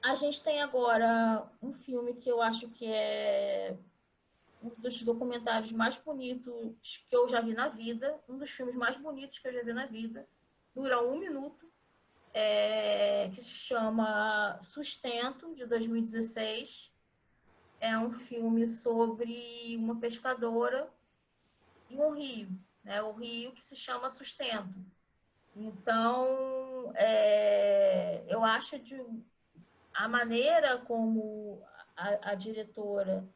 A gente tem agora um filme que eu acho que é um dos documentários mais bonitos que eu já vi na vida, um dos filmes mais bonitos que eu já vi na vida, dura 1 minuto, que se chama Sustento, de 2016. É um filme sobre uma pescadora e um rio, né? O rio que se chama Sustento. Então, eu acho a maneira como a diretora,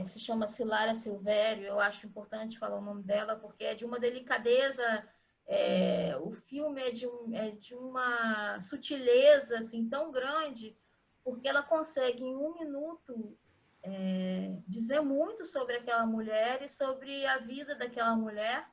que se chama Cilária Silvério, eu acho importante falar o nome dela, porque é de uma delicadeza, o filme é de uma sutileza assim, tão grande, porque ela consegue, em 1 minuto, dizer muito sobre aquela mulher e sobre a vida daquela mulher,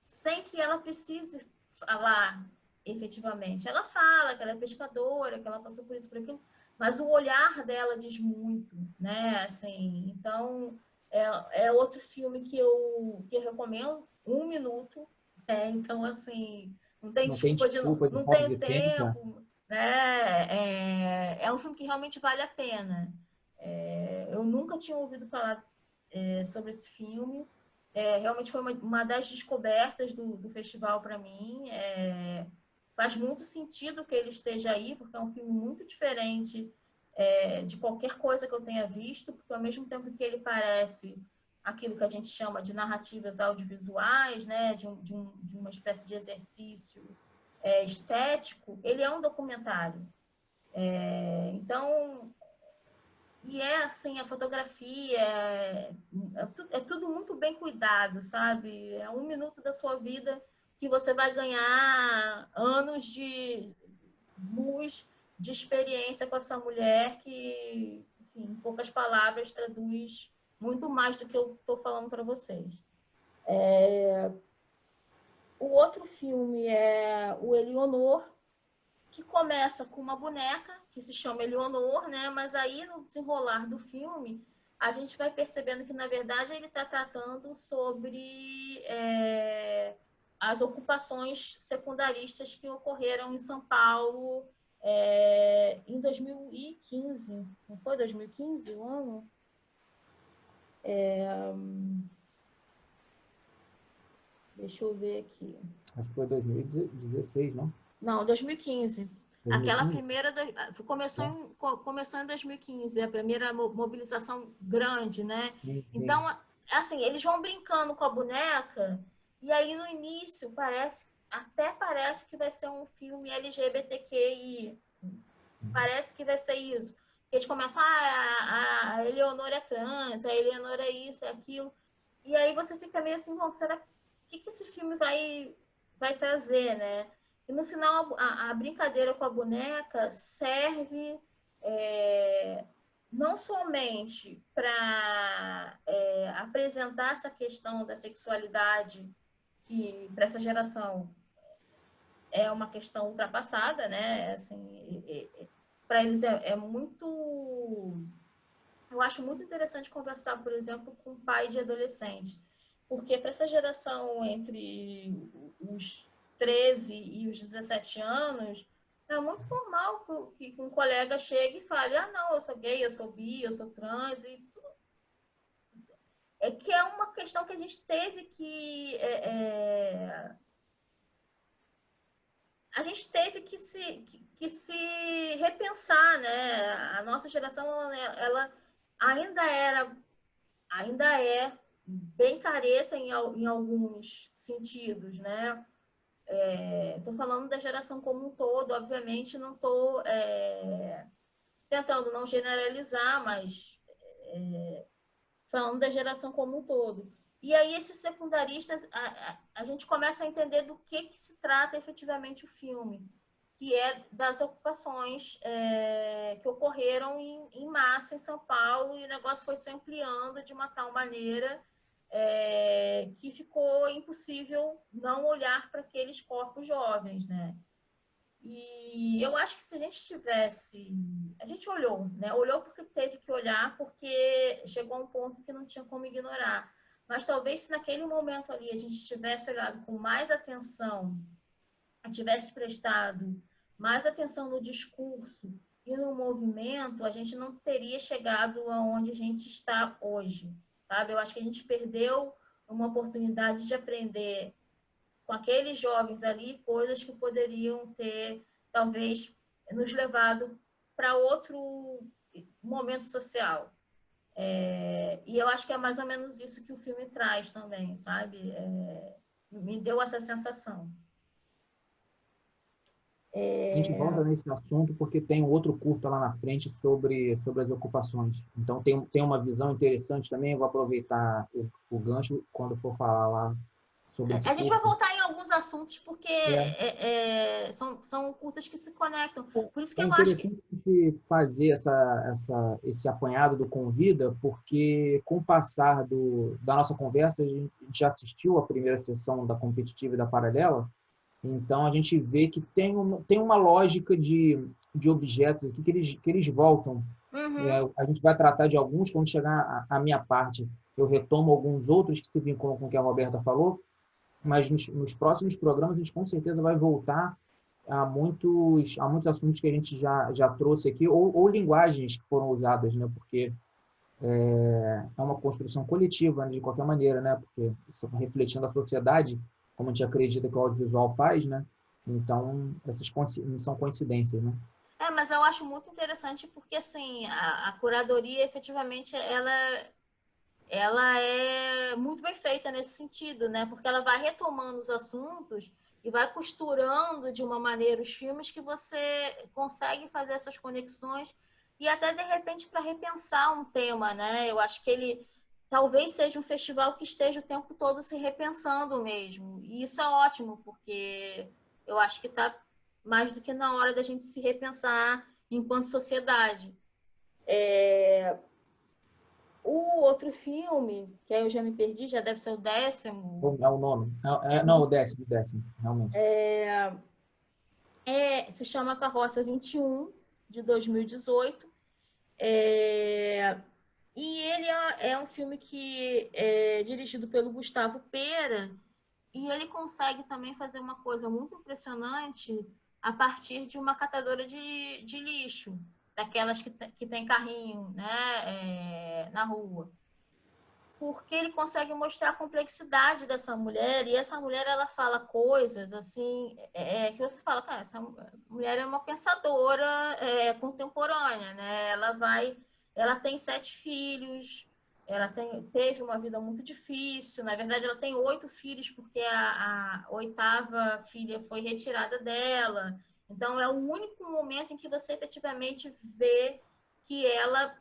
sem que ela precise falar efetivamente. Ela fala que ela é pescadora, que ela passou por isso, por aquilo, mas o olhar dela diz muito, né? Assim, então, é outro filme que eu recomendo, 1 minuto. Então, assim, não tem Não tem desculpa de desculpa de não falta tenho de tempo. tempo, né? É um filme que realmente vale a pena. Eu nunca tinha ouvido falar sobre esse filme. Realmente foi uma das descobertas do festival para mim. Faz muito sentido que ele esteja aí, porque é um filme muito diferente de qualquer coisa que eu tenha visto, porque ao mesmo tempo que ele parece aquilo que a gente chama de narrativas audiovisuais, né, de uma espécie de exercício estético, ele é um documentário. Então, e assim, a fotografia é tudo muito bem cuidado, sabe? É 1 minuto da sua vida que você vai ganhar anos de luz, de experiência com essa mulher que, enfim, em poucas palavras, traduz muito mais do que eu estou falando para vocês. O outro filme é o Eleonor, que começa com uma boneca que se chama Eleonor, né? Mas aí no desenrolar do filme a gente vai percebendo que na verdade ele está tratando sobre as ocupações secundaristas que ocorreram em São Paulo em 2015. Não foi 2015 o ano? Deixa eu ver aqui. Acho que foi 2016, não? Não, 2015. Aquela 2015? primeira começou em 2015, a primeira mobilização grande, né? Sim, sim. Então, assim, eles vão brincando com a boneca e aí no início até parece que vai ser um filme LGBTQI. Parece que vai ser isso. Eles começam, a Eleonora é trans, a Eleonora é isso, é aquilo. E aí você fica meio assim, bom, será que esse filme vai trazer, né? E no final a brincadeira com a boneca serve não somente para apresentar essa questão da sexualidade, que para essa geração é uma questão ultrapassada, né? Assim, para eles é muito. Eu acho muito interessante conversar, por exemplo, com um pai de adolescente, porque para essa geração entre os 13 e os 17 anos, é muito normal que um colega chegue e fale: ah, não, eu sou gay, eu sou bi, eu sou trans, e é que é uma questão que a gente teve a gente teve que se repensar, né? A nossa geração, ela ainda ainda é bem careta em alguns sentidos, né? Estou falando da geração como um todo, obviamente não estou tentando não generalizar, mas falando da geração como um todo. E aí esses secundaristas, a gente começa a entender do que se trata efetivamente o filme, que é das ocupações que ocorreram em massa em São Paulo, e o negócio foi se ampliando de uma tal maneira que ficou impossível não olhar para aqueles corpos jovens, né? E eu acho que se a gente tivesse. A gente olhou, né? Olhou porque teve que olhar, porque chegou a um ponto que não tinha como ignorar. Mas talvez se naquele momento ali a gente tivesse olhado com mais atenção, tivesse prestado mais atenção no discurso e no movimento, a gente não teria chegado aonde a gente está hoje, sabe? Eu acho que a gente perdeu uma oportunidade de aprender com aqueles jovens ali coisas que poderiam ter, talvez, nos levado para outro momento social. E eu acho que é mais ou menos isso que o filme traz também, sabe? Me deu essa sensação. A gente volta nesse assunto porque tem um outro curta lá na frente sobre as ocupações. Então, tem uma visão interessante também. Eu vou aproveitar o gancho quando for falar lá sobre esse A gente vai curta. voltar em alguns assuntos porque É, são curtas que se conectam. Por isso que é eu acho que. interessante a gente fazer esse apanhado do Convida, porque com o passar da nossa conversa, a gente já assistiu a primeira sessão da competitiva e da paralela. Então, a gente vê que tem uma lógica de objetos aqui que eles voltam. Uhum. A gente vai tratar de alguns, quando chegar a minha parte, eu retomo alguns outros que se vinculam com o que a Roberta falou, mas nos próximos programas a gente com certeza vai voltar a muitos assuntos que a gente já trouxe aqui, ou linguagens que foram usadas, né? Porque é uma construção coletiva, né, de qualquer maneira, né? Porque refletindo a sociedade, como a gente acredita que o audiovisual faz, né? Então, essas não são coincidências, né? Mas eu acho muito interessante porque, assim, a curadoria, efetivamente, ela é muito bem feita nesse sentido, né? Porque ela vai retomando os assuntos e vai costurando de uma maneira os filmes que você consegue fazer essas conexões e até, de repente, para repensar um tema, né? Eu acho que ele talvez seja um festival que esteja o tempo todo se repensando mesmo. E isso é ótimo, porque eu acho que está mais do que na hora da gente se repensar enquanto sociedade. O outro filme, que aí eu já me perdi, já deve ser o 10º, É o nome. Não, o décimo, realmente. se chama Carroça 21, de 2018. É, e ele é um filme que é dirigido pelo Gustavo Pera, e ele consegue também fazer uma coisa muito impressionante a partir de uma catadora de lixo, daquelas que tem carrinho, né, na rua. Porque ele consegue mostrar a complexidade dessa mulher, e essa mulher ela fala coisas assim que você fala, cara, essa mulher é uma pensadora contemporânea, né? Ela tem 7 filhos, teve uma vida muito difícil. Na verdade, ela tem 8 filhos porque a 8ª filha foi retirada dela. Então, é o único momento em que você efetivamente vê que ela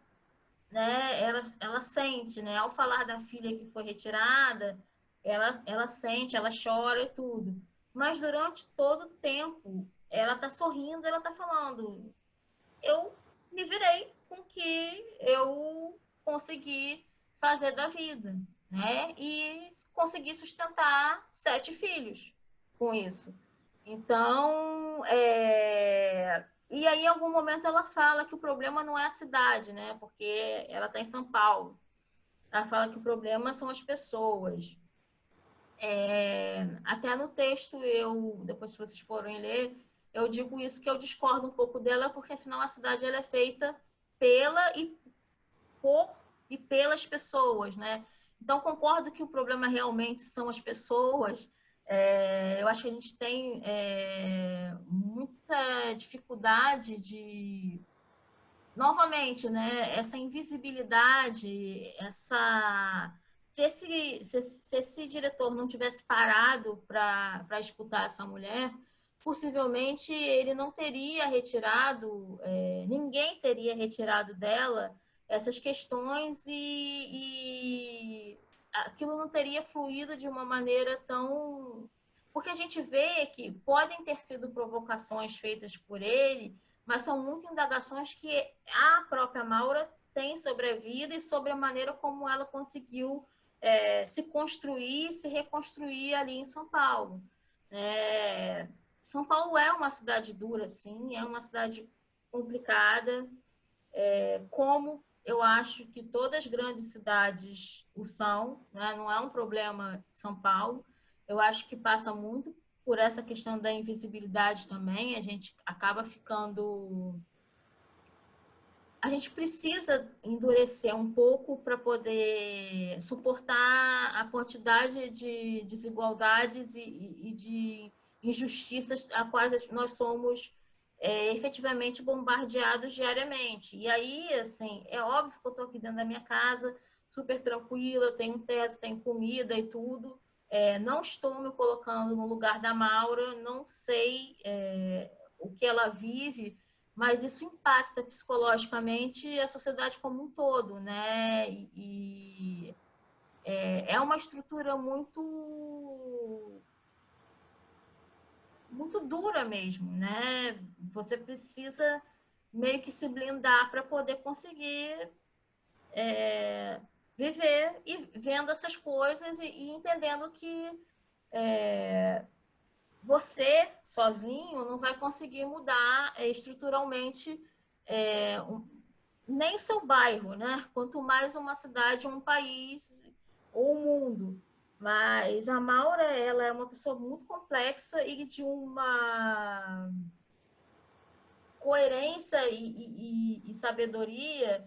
sente, né? Ao falar da filha que foi retirada, ela sente, ela chora e tudo. Mas durante todo o tempo, ela tá sorrindo, ela tá falando: eu me virei com com que eu consegui fazer da vida, né? E consegui sustentar 7 filhos com isso. Então, e aí, em algum momento, ela fala que o problema não é a cidade, né? Porque ela está em São Paulo. Ela fala que o problema são as pessoas. Até no texto, depois se vocês forem ler, eu digo isso, que eu discordo um pouco dela, porque afinal a cidade ela é feita pela e por e pelas pessoas, né? Então concordo que o problema realmente são as pessoas. Eu acho que a gente tem muita dificuldade de, novamente, né? Essa invisibilidade, essa se esse diretor não tivesse parado para escutar essa mulher, possivelmente ele não teria retirado, ninguém teria retirado dela essas questões e aquilo não teria fluído de uma maneira tão... Porque a gente vê que podem ter sido provocações feitas por ele, mas são muito indagações que a própria Maura tem sobre a vida e sobre a maneira como ela conseguiu se construir, se reconstruir ali em São Paulo. São Paulo é uma cidade dura, sim, é uma cidade complicada, como eu acho que todas as grandes cidades o são, né? Não é um problema de São Paulo. Eu acho que passa muito por essa questão da invisibilidade também. A gente acaba ficando... A gente precisa endurecer um pouco para poder suportar a quantidade de desigualdades e de injustiças a quais nós somos efetivamente bombardeados diariamente. E aí, assim, é óbvio que eu estou aqui dentro da minha casa, super tranquila, tenho um teto, tenho comida e tudo. Não estou me colocando no lugar da Maura, não sei o que ela vive, mas isso impacta psicologicamente a sociedade como um todo, né? É uma estrutura muito dura mesmo, né? Você precisa meio que se blindar para poder conseguir viver e vendo essas coisas e entendendo que você sozinho não vai conseguir mudar estruturalmente nem o seu bairro, né? Quanto mais uma cidade, um país ou um mundo. Mas a Maura, ela é uma pessoa muito complexa e de uma coerência e sabedoria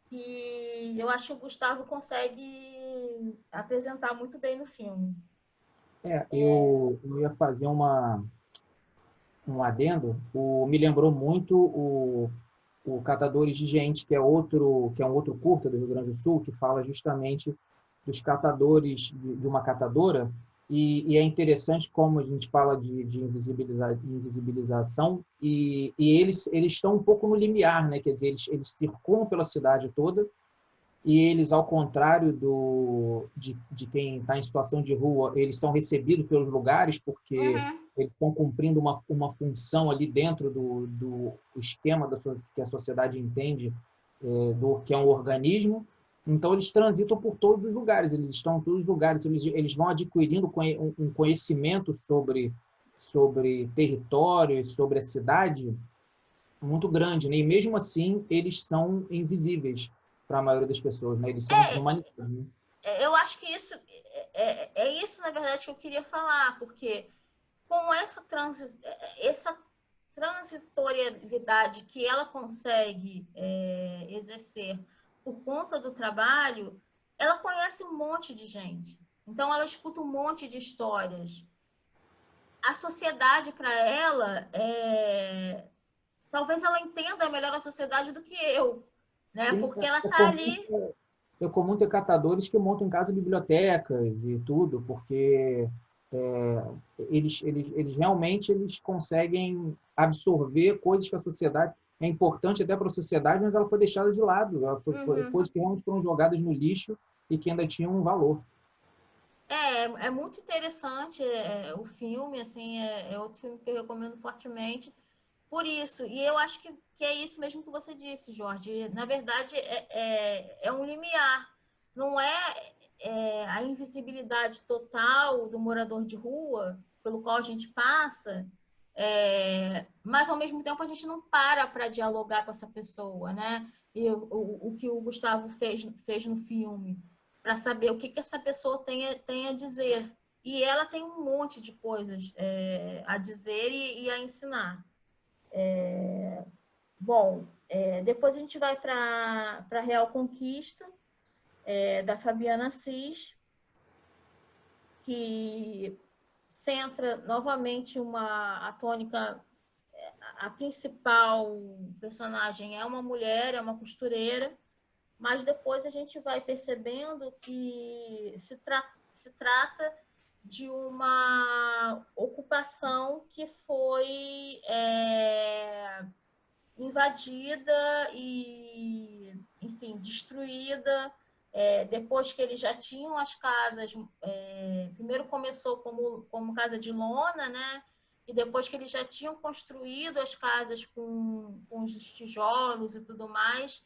que eu acho que o Gustavo consegue apresentar muito bem no filme. Eu ia fazer um adendo. Me lembrou muito o Catadores de Gente, que é um outro curta do Rio Grande do Sul, que fala justamente dos catadores, de uma catadora, e é interessante como a gente fala de invisibilização, e eles estão um pouco no limiar, né? Quer dizer, eles circulam pela cidade toda, e eles, ao contrário de quem está em situação de rua, eles são recebidos pelos lugares porque eles estão cumprindo uma função ali dentro do esquema que a sociedade entende do que é um organismo. Então, eles transitam por todos os lugares, eles estão em todos os lugares, eles vão adquirindo um conhecimento sobre territórios, sobre a cidade, muito grande, né? E mesmo assim, eles são invisíveis para a maioria das pessoas, né? Eles são desumanizados, né? Eu acho que isso é isso, na verdade, que eu queria falar, porque com essa transitoriedade que ela consegue exercer por conta do trabalho, ela conhece um monte de gente. Então, ela escuta um monte de histórias. A sociedade, para ela, talvez ela entenda melhor a sociedade do que eu, né? Sim, Porque ela está ali... é comum ter catadores que montam em casa bibliotecas e tudo, porque eles realmente conseguem absorver coisas que a sociedade é importante até para a sociedade, mas ela foi deixada de lado. Coisas que realmente foram jogadas no lixo e que ainda tinham um valor. É muito interessante o filme, assim, é outro filme que eu recomendo fortemente, por isso. E eu acho que é isso mesmo que você disse, Jorge. Na verdade, é um limiar. Não é a invisibilidade total do morador de rua pelo qual a gente passa, mas, ao mesmo tempo, a gente não para dialogar com essa pessoa, né? E o que o Gustavo fez no filme, para saber o que essa pessoa tem a dizer. E ela tem um monte de coisas a dizer e a ensinar. Bom, depois a gente vai para a Real Conquista, da Fabiana Assis, que centra novamente a tônica. A principal personagem é uma mulher, é uma costureira, mas depois a gente vai percebendo que se trata de uma ocupação que foi invadida e, enfim, destruída. Depois que eles já tinham as casas, primeiro começou como casa de lona, né? E depois que eles já tinham construído as casas com os tijolos e tudo mais,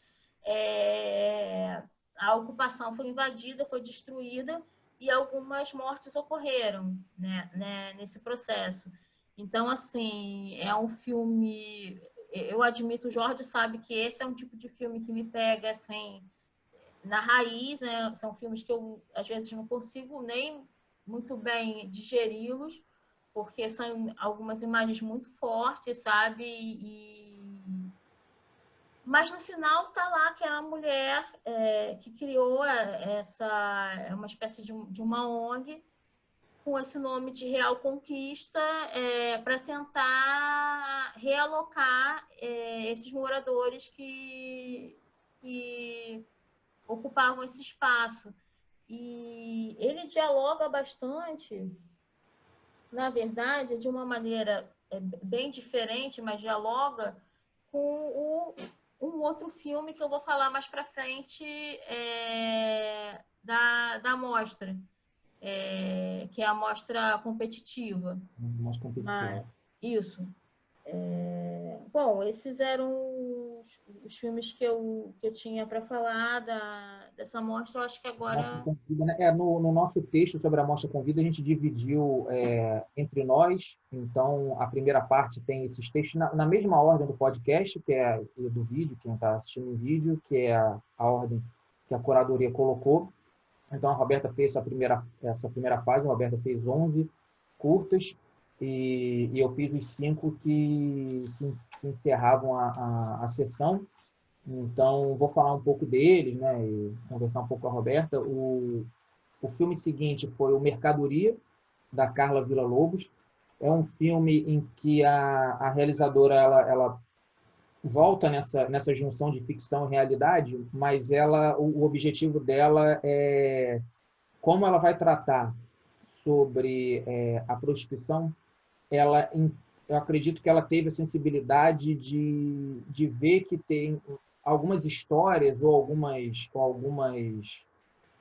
a ocupação foi invadida, foi destruída e algumas mortes ocorreram, né, nesse processo. Então, assim, é um filme... Eu admito, o Jorge sabe que esse é um tipo de filme que me pega, assim, na raiz, né? São filmes que eu, às vezes, não consigo nem muito bem digeri-los, porque são algumas imagens muito fortes, sabe? Mas no final tá lá aquela mulher que criou uma espécie de uma ONG com esse nome de Real Conquista para tentar realocar esses moradores que ocupavam esse espaço. E ele dialoga bastante, na verdade, de uma maneira bem diferente, mas dialoga com um outro filme que eu vou falar mais para frente da mostra, que é a mostra competitiva. Mais competitiva. Isso. Bom, esses eram os filmes que eu tinha para falar dessa mostra. Eu acho que agora... Né? No nosso texto sobre a Mostra Convida, a gente dividiu entre nós. Então, a primeira parte tem esses textos na mesma ordem do podcast, que é do vídeo, quem está assistindo em vídeo, que é a ordem que a curadoria colocou. Então, a Roberta fez essa primeira fase, a Roberta fez 11 curtas, e eu fiz os 5 que encerravam a sessão. Então, vou falar um pouco deles, né, e conversar um pouco com a Roberta. O filme seguinte foi o Mercadoria, da Carla Villa-Lobos. É um filme em que a realizadora ela volta nessa junção de ficção e realidade, mas o objetivo dela é como ela vai tratar sobre a prostituição. Eu acredito que ela teve a sensibilidade de ver que tem algumas histórias ou algumas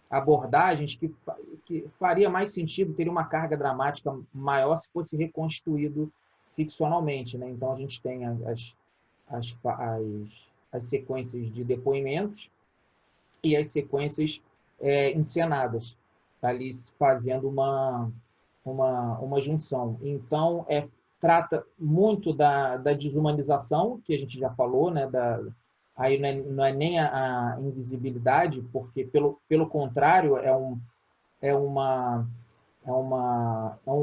abordagens que faria mais sentido, teria uma carga dramática maior se fosse reconstruído ficcionalmente, né? Então, a gente tem as sequências de depoimentos e as sequências encenadas, ali fazendo uma junção. Então, trata muito da desumanização, que a gente já falou, né? Aí não é nem a invisibilidade, porque, pelo contrário, é um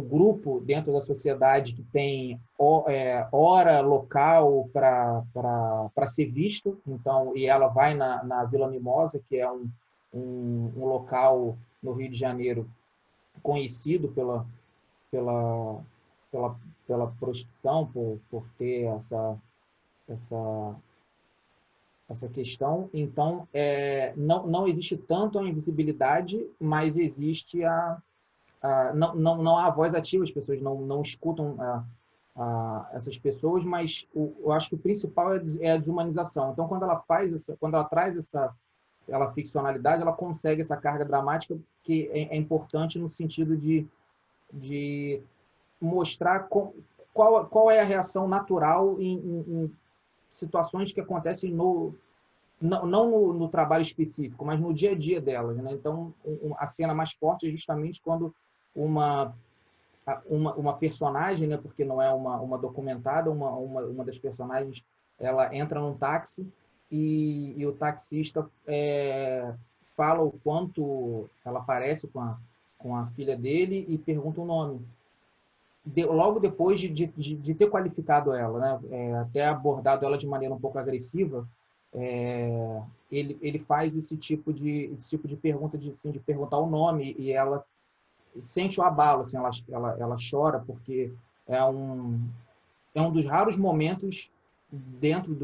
grupo dentro da sociedade que tem hora, local para ser visto. Então, e ela vai na Vila Mimosa, que é um local no Rio de Janeiro conhecido pela prostituição, por ter essa questão. Então, não existe tanto a invisibilidade, mas existe não há voz ativa, as pessoas não escutam essas pessoas, mas eu acho que o principal é a desumanização. Então, quando ela traz essa ficcionalidade, ela consegue essa carga dramática que é importante no sentido de mostrar qual é a reação natural em situações que acontecem não no trabalho específico, mas no dia a dia delas, né? Então, a cena mais forte é justamente quando uma personagem, né, porque não é uma documentada, uma das personagens, ela entra num táxi e o taxista fala o quanto ela parece com a filha dele e pergunta o nome. Logo depois de ter qualificado ela, né, até abordado ela de maneira um pouco agressiva, ele faz esse tipo de pergunta, assim, de perguntar o nome, e ela sente o abalo, assim, ela chora, porque é um dos raros momentos dentro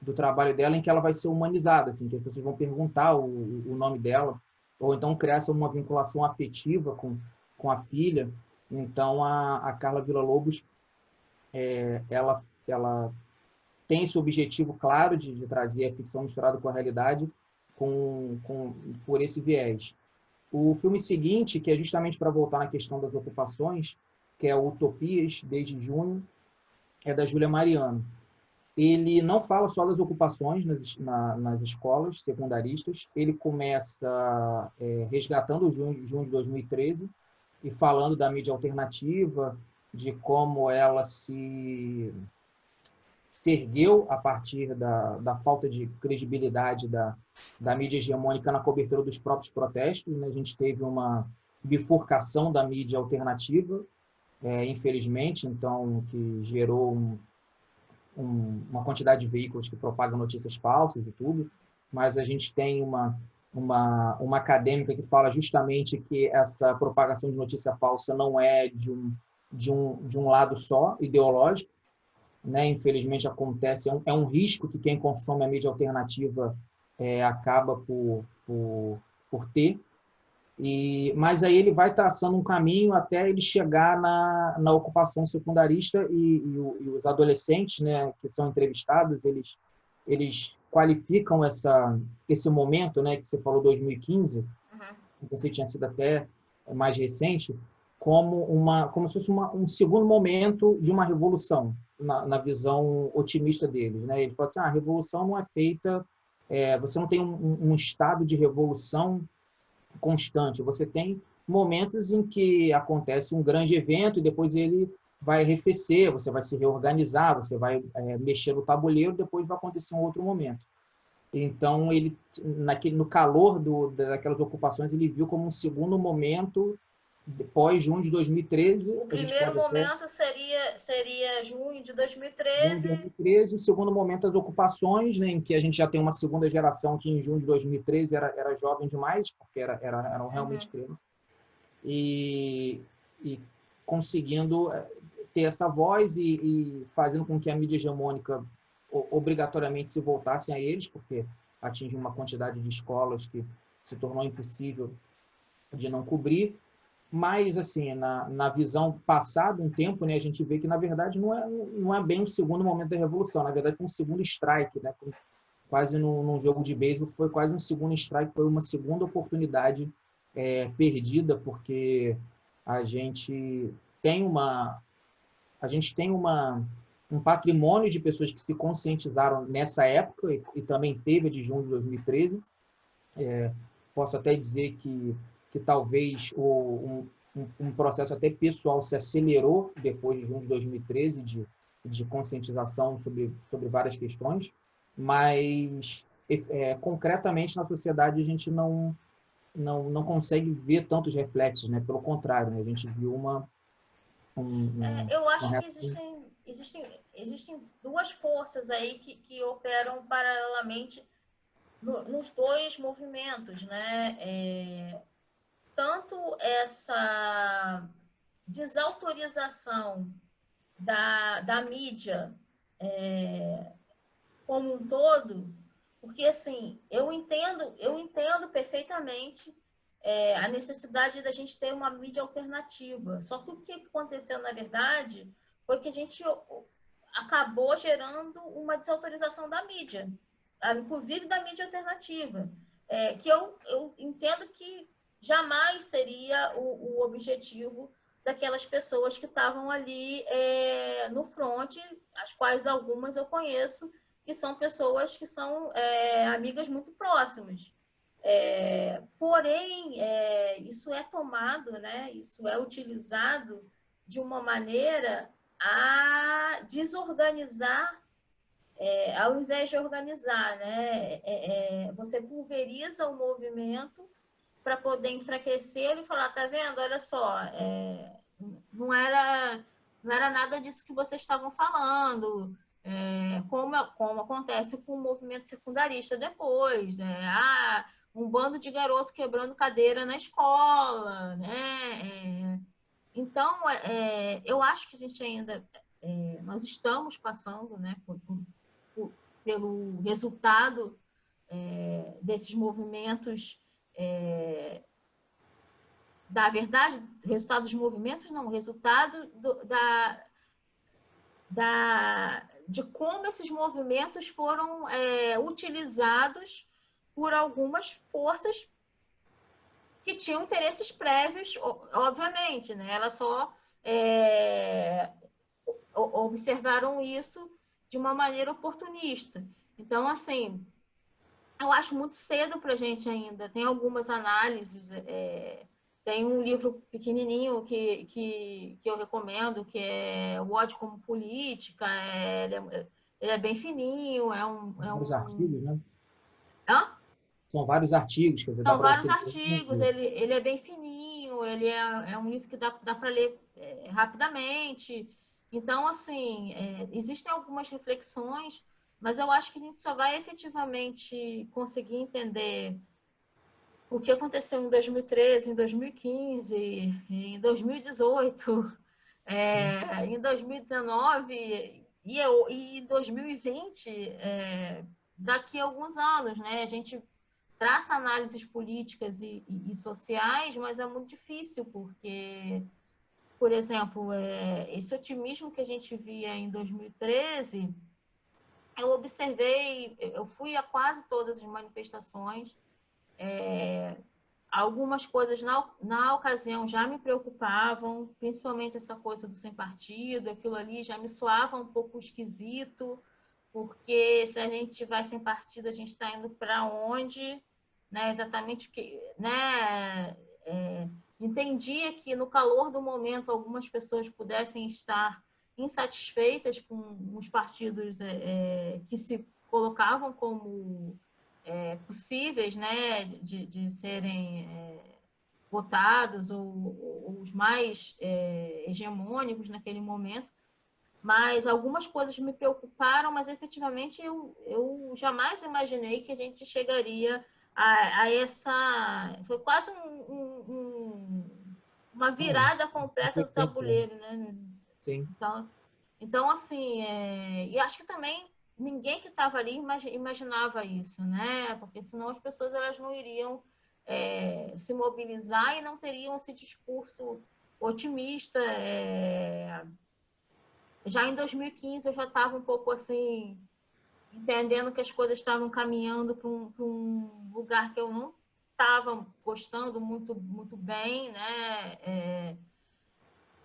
do trabalho dela em que ela vai ser humanizada, assim, que as pessoas vão perguntar o nome dela, ou então criar uma vinculação afetiva com a filha. Então, a Carla Villa-Lobos, ela tem esse objetivo claro de trazer a ficção misturada com a realidade por esse viés. O filme seguinte, que é justamente para voltar na questão das ocupações, que é Utopias, desde junho, é da Júlia Mariano. Ele não fala só das ocupações nas escolas secundaristas, ele começa resgatando o junho de 2013 e falando da mídia alternativa, de como ela se ergueu a partir da falta de credibilidade da mídia hegemônica na cobertura dos próprios protestos, né? A gente teve uma bifurcação da mídia alternativa, infelizmente, então, que gerou uma quantidade de veículos que propagam notícias falsas e tudo, mas a gente tem uma acadêmica que fala justamente que essa propagação de notícia falsa não é de um lado só, ideológico, né? Infelizmente acontece, é um risco que quem consome a mídia alternativa acaba por ter. Mas aí ele vai traçando um caminho até ele chegar na ocupação secundarista e os adolescentes, né, que são entrevistados, eles qualificam esse momento, né, que você falou, 2015, que você tinha sido até mais recente, como se fosse um segundo momento de uma revolução, na visão otimista deles, né? Ele fala assim, a revolução não é feita, você não tem um estado de revolução constante, você tem momentos em que acontece um grande evento e depois ele vai arrefecer, você vai se reorganizar, você vai mexer no tabuleiro, depois vai acontecer um outro momento. Então, ele, no calor daquelas ocupações, ele viu como um segundo momento, depois junho de 2013. O primeiro momento seria junho de 2013. Junho de 2013, o segundo momento, as ocupações, né, em que a gente já tem uma segunda geração que em junho de 2013 era jovem demais, porque eram realmente crianças, e conseguindo ter essa voz e fazendo com que a mídia hegemônica obrigatoriamente se voltassem a eles, porque atinge uma quantidade de escolas que se tornou impossível de não cobrir. Mas, assim, na visão passada, um tempo, né, a gente vê que, na verdade, não é bem o segundo momento da Revolução. Na verdade, foi um segundo strike, né? Quase num jogo de beisebol, foi quase um segundo strike, foi uma segunda oportunidade perdida, porque a gente tem um patrimônio de pessoas que se conscientizaram nessa época e também teve a de junho de 2013. Posso até dizer que talvez um processo até pessoal se acelerou depois de junho de 2013 de conscientização sobre várias questões, mas concretamente na sociedade a gente não consegue ver tantos reflexos, né? Pelo contrário, né? A gente viu eu acho que existem duas forças aí que operam paralelamente nos dois movimentos, né? Tanto essa desautorização da mídia como um todo, porque assim, eu entendo perfeitamente a necessidade da gente ter uma mídia alternativa. Só que o que aconteceu, na verdade, foi que a gente acabou gerando uma desautorização da mídia, inclusive da mídia alternativa, que eu entendo que jamais seria o objetivo daquelas pessoas que estavam ali no front, as quais algumas eu conheço, que são pessoas que são amigas muito próximas. Porém, isso é tomado, né? Isso é utilizado de uma maneira a desorganizar, ao invés de organizar, né? Você pulveriza o movimento para poder enfraquecê-lo e falar, tá vendo? Olha só, não era, não era nada disso que vocês estavam falando, como acontece com o movimento secundarista depois, né? Um bando de garoto quebrando cadeira na escola, né? Então, eu acho que a gente ainda, nós estamos passando, né, pelo resultado desses movimentos, da verdade, resultado dos movimentos, não, resultado de como esses movimentos foram utilizados por algumas forças que tinham interesses prévios, obviamente, né? Elas só observaram isso de uma maneira oportunista. Então, assim, eu acho muito cedo para a gente ainda. Tem algumas análises, tem um livro pequenininho que eu recomendo, que é O Ódio como Política. Ele é bem fininho, Vários artigos, né? Hã? São vários artigos, quer dizer, dá São para vários você... artigos, ele é bem fininho, ele é um livro que dá para ler rapidamente. Então, assim, existem algumas reflexões, mas eu acho que a gente só vai efetivamente conseguir entender o que aconteceu em 2013, em 2015, em 2018, em 2019 e em 2020, daqui a alguns anos, né? A gente traça análises políticas e sociais, mas é muito difícil, porque, por exemplo, esse otimismo que a gente via em 2013, eu observei, eu fui a quase todas as manifestações, algumas coisas na ocasião já me preocupavam, principalmente essa coisa do sem partido, aquilo ali já me soava um pouco esquisito, porque se a gente vai sem partido, a gente está indo para onde, né? Exatamente o que, né? Entendia que no calor do momento algumas pessoas pudessem estar insatisfeitas com os partidos que se colocavam como possíveis, né, de serem votados ou os mais hegemônicos naquele momento. Mas algumas coisas me preocuparam, mas efetivamente eu jamais imaginei que a gente chegaria a essa... Foi quase uma virada completa do tabuleiro, né? Sim. Então assim, e acho que também ninguém que estava ali imaginava isso, né? Porque senão as pessoas elas não iriam se mobilizar e não teriam esse discurso otimista. Já em 2015 eu já estava um pouco assim, entendendo que as coisas estavam caminhando para um lugar que eu não estava gostando muito bem, né?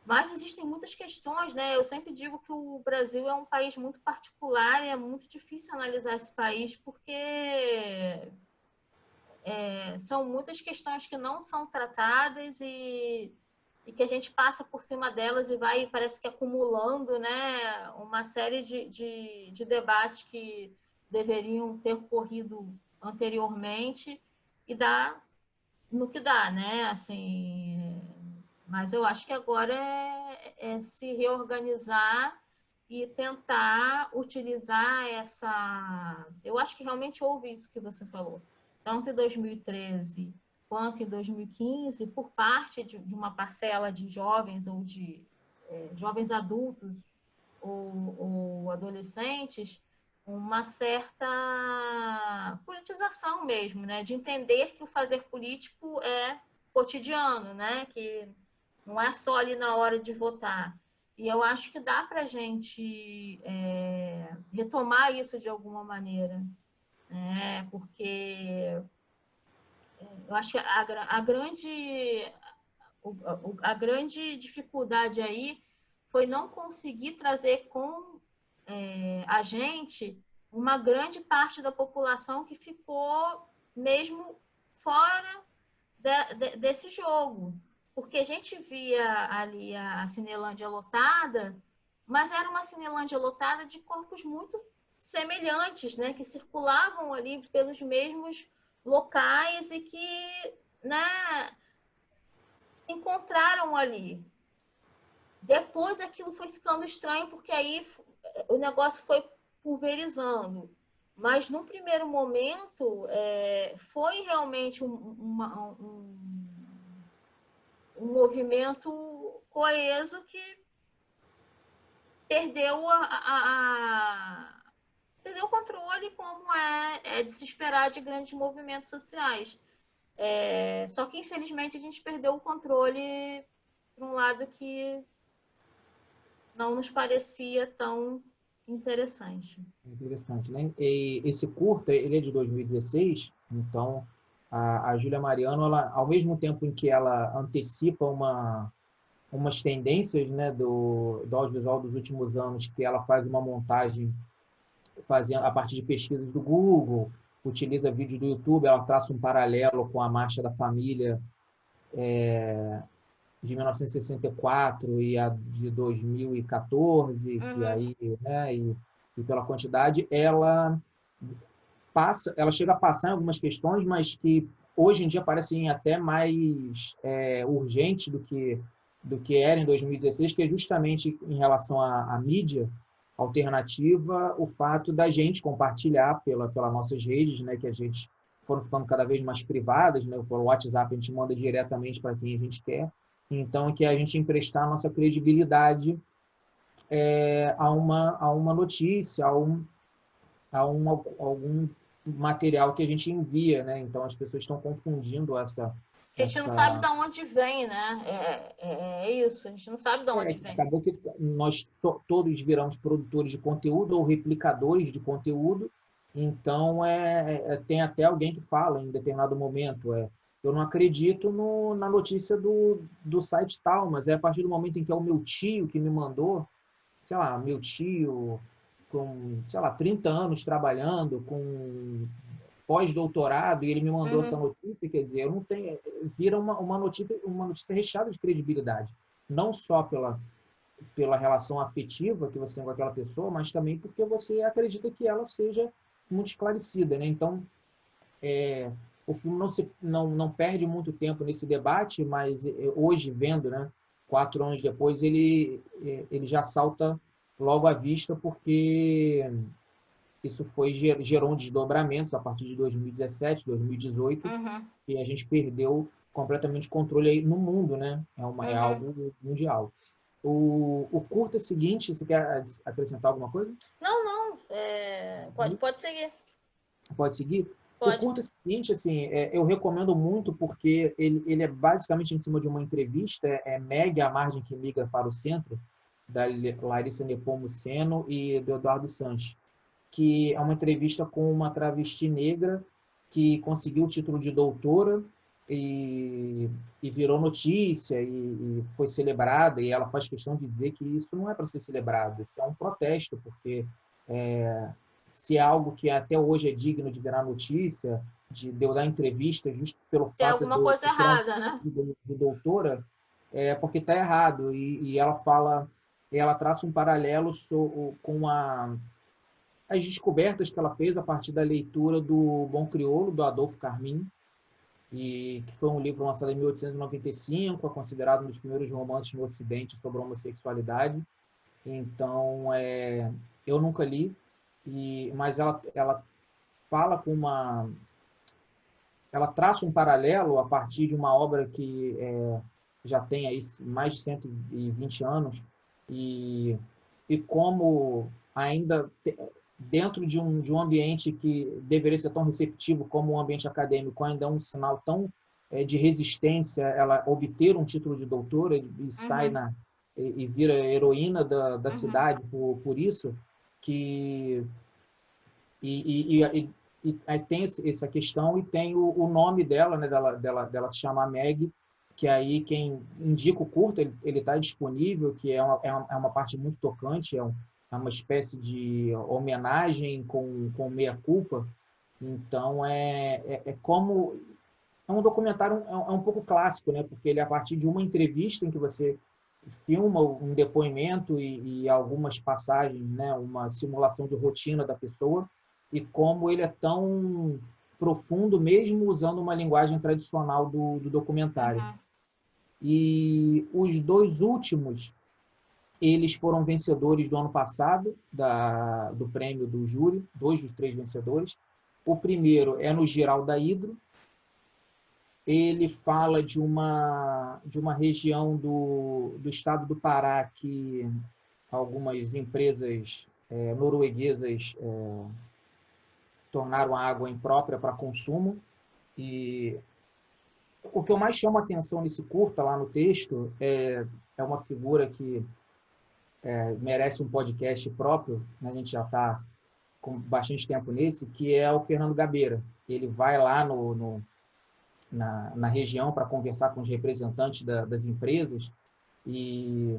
Mas existem muitas questões, né? Eu sempre digo que o Brasil é um país muito particular e é muito difícil analisar esse país porque são muitas questões que não são tratadas e que a gente passa por cima delas e vai, parece que acumulando, né, uma série de debates que deveriam ter ocorrido anteriormente e dá no que dá, né? Assim, mas eu acho que agora é se reorganizar e tentar utilizar essa... Eu acho que realmente houve isso que você falou. Tanto em 2013 quanto em 2015, por parte de uma parcela de jovens ou de jovens adultos ou adolescentes, uma certa politização mesmo, né? De entender que o fazer político é cotidiano, né? Que não é só ali na hora de votar. E eu acho que dá para a gente retomar isso de alguma maneira, né? Porque eu acho que a grande dificuldade aí foi não conseguir trazer com a gente uma grande parte da população que ficou mesmo fora desse jogo. Porque a gente via ali a Cinelândia lotada, mas era uma Cinelândia lotada de corpos muito semelhantes, né? Que circulavam ali pelos mesmos locais e que, né, se encontraram ali. Depois aquilo foi ficando estranho, porque aí o negócio foi pulverizando. Mas, no primeiro momento, foi realmente um movimento coeso que perdeu perdeu o controle, como é de se esperar de grandes movimentos sociais. Só que, infelizmente, a gente perdeu o controle para um lado que não nos parecia tão interessante. Interessante, né? E esse curta, ele é de 2016, então a Júlia Mariano, ela, ao mesmo tempo em que ela antecipa umas tendências, né, do audiovisual dos últimos anos, que ela faz uma montagem fazendo a partir de pesquisas do Google, utiliza vídeos do YouTube, ela traça um paralelo com a Marcha da Família de 1964 e a de 2014, que aí, né, e pela quantidade, ela chega a passar em algumas questões, mas que hoje em dia parecem até mais urgentes do que era em 2016, que é justamente em relação à mídia alternativa, o fato da gente compartilhar pelas nossas redes, né, que a gente foram ficando cada vez mais privadas, né, pelo WhatsApp a gente manda diretamente para quem a gente quer, então que a gente emprestar a nossa credibilidade a uma notícia, algum material que a gente envia, né? Então as pessoas estão confundindo A gente não sabe de onde vem, né? É isso, a gente não sabe de onde vem. Acabou que nós todos viramos produtores de conteúdo ou replicadores de conteúdo, então tem até alguém que fala em determinado momento, eu não acredito na notícia do site tal, mas é a partir do momento em que é o meu tio que me mandou, sei lá, meu tio com, sei lá, 30 anos trabalhando, com pós-doutorado, e ele me mandou essa notícia, quer dizer, eu não tenho, vira uma notícia recheada de credibilidade, não só pela relação afetiva que você tem com aquela pessoa, mas também porque você acredita que ela seja muito esclarecida, né? Então, o filme não perde muito tempo nesse debate, mas hoje, vendo, né, 4 anos depois, ele já salta logo à vista, porque isso gerou um desdobramento a partir de 2017, 2018, e a gente perdeu completamente o controle aí no mundo, né? É algo mundial. O curta seguinte, você quer acrescentar alguma coisa? Não. Pode seguir. Pode seguir? Pode. O curta seguinte, assim, eu recomendo muito porque ele é basicamente em cima de uma entrevista, Meg, a margem que migra para o centro, da Larissa Nepomuceno e do Eduardo Sanches, que é uma entrevista com uma travesti negra que conseguiu o título de doutora e virou notícia e foi celebrada, e ela faz questão de dizer que isso não é para ser celebrado, isso é um protesto, porque se é algo que até hoje é digno de virar notícia, de eu dar entrevista, justo pelo Tem fato alguma coisa errada, né? de doutora, porque está errado. E ela traça um paralelo com as descobertas que ela fez a partir da leitura do Bom Crioulo, do Adolfo Carmin, que foi um livro lançado em 1895, é considerado um dos primeiros romances no Ocidente sobre a homossexualidade. Então, eu nunca li, mas ela fala ela traça um paralelo a partir de uma obra que já tem aí mais de 120 anos e como ainda dentro de um ambiente que deveria ser tão receptivo como o ambiente acadêmico, ainda é um sinal tão de resistência ela obter um título de doutora e sai e vira heroína da cidade por isso, que aí tem essa questão e tem o nome dela, né, dela se chamar Meg, que aí quem indica o curta, ele está disponível, que é uma parte muito tocante, é uma espécie de homenagem com meia-culpa. Então, como... É um documentário, é um pouco clássico, né? Porque ele é a partir de uma entrevista em que você filma um depoimento e algumas passagens, né? Uma simulação de rotina da pessoa, e como ele é tão profundo, mesmo usando uma linguagem tradicional do documentário. Uhum. E os dois últimos, eles foram vencedores do ano passado, do prêmio do júri, 2 dos 3 vencedores. O primeiro é no Giral da Hidro. Ele fala de uma região do estado do Pará que algumas empresas norueguesas tornaram a água imprópria para consumo. E o que eu mais chama a atenção nesse curta, lá no texto, é uma figura que merece um podcast próprio, né? A gente já está com bastante tempo nesse, que é o Fernando Gabeira. Ele vai lá na região para conversar com os representantes das empresas, e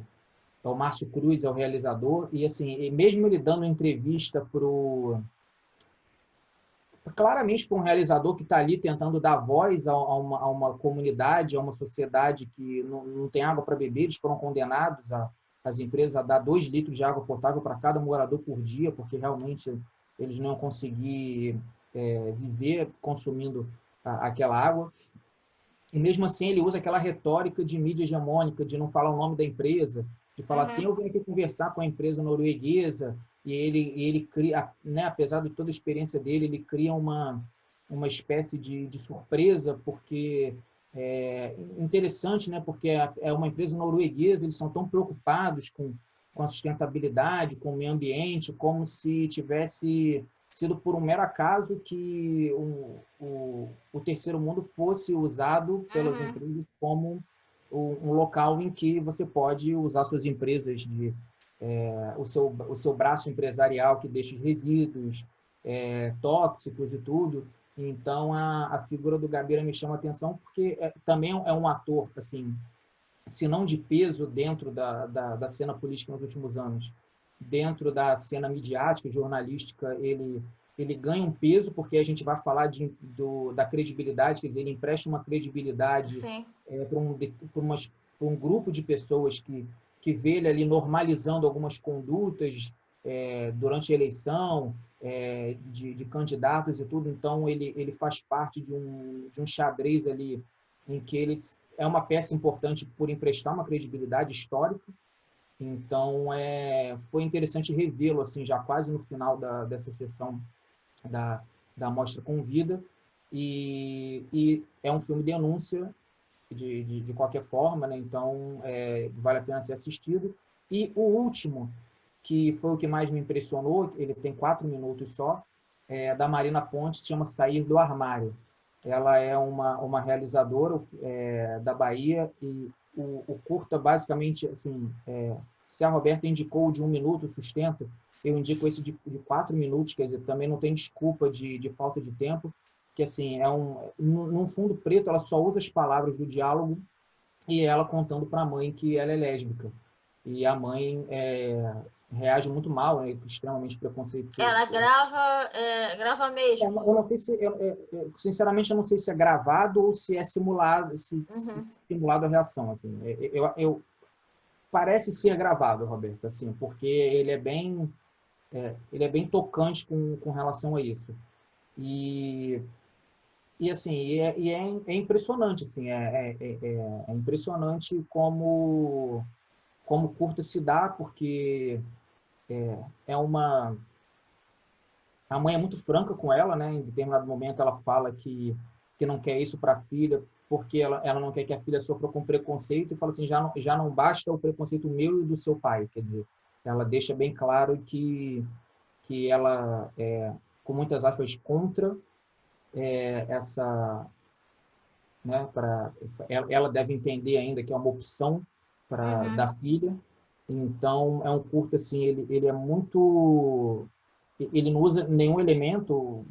o Márcio Cruz é o realizador, e assim, mesmo ele dando entrevista claramente para um realizador que está ali tentando dar voz a uma comunidade, a uma sociedade que não tem água para beber, eles foram condenados, as empresas, a dar 2 litros de água potável para cada morador por dia, porque realmente eles não iam conseguir viver consumindo aquela água. E mesmo assim ele usa aquela retórica de mídia hegemônica, de não falar o nome da empresa, de falar assim, eu vim aqui conversar com a empresa norueguesa, e ele cria, né, apesar de toda a experiência dele, ele cria uma espécie de surpresa, porque interessante, né, porque é uma empresa norueguesa, eles são tão preocupados com a sustentabilidade, com o meio ambiente, como se tivesse sido por um mero acaso que o terceiro mundo fosse usado pelas empresas como um local em que você pode usar suas empresas o seu braço empresarial que deixa os resíduos tóxicos e tudo. Então a figura do Gabeira me chama a atenção porque também é um ator, assim, se não de peso dentro da cena política nos últimos anos, dentro da cena midiática, jornalística, ele ganha um peso, porque a gente vai falar da credibilidade, quer dizer, ele empresta uma credibilidade para um grupo de pessoas que vê ele ali normalizando algumas condutas durante a eleição, de candidatos e tudo. Então, ele faz parte de um xadrez ali em que eles é uma peça importante por emprestar uma credibilidade histórica. Então, foi interessante revê-lo assim, já quase no final dessa sessão da Mostra Convida. E é um filme denúncia, de qualquer forma, né? Então, vale a pena ser assistido. E o último, que foi o que mais me impressionou, ele tem 4 minutos só, da Marina Pontes, se chama Sair do Armário. Ela é uma realizadora da Bahia, e o curta, basicamente, assim, se a Roberta indicou de 1 minuto, sustenta, eu indico esse de 4 minutos, quer dizer, também não tem desculpa de falta de tempo, que assim, num fundo preto, ela só usa as palavras do diálogo e ela contando para a mãe que ela é lésbica. E a mãe reage muito mal, extremamente preconceituosa. Ela grava mesmo. Eu não sei se, sinceramente, eu não sei se é gravado ou se é simulado, simulado a reação. Assim. Parece ser gravado, Roberto, assim, porque ele é bem tocante com relação a isso. E assim, é impressionante, assim, é impressionante como o curta se dá, porque a mãe é muito franca com ela, né? Em determinado momento ela fala que não quer isso para a filha, porque ela não quer que a filha sofra com preconceito, e fala assim, já não basta o preconceito meu e do seu pai, quer dizer, ela deixa bem claro que ela com muitas aspas, contra essa... Né, ela deve entender ainda que é uma opção da filha. Então, é um curta, assim, ele é muito... Ele não usa nenhum elemento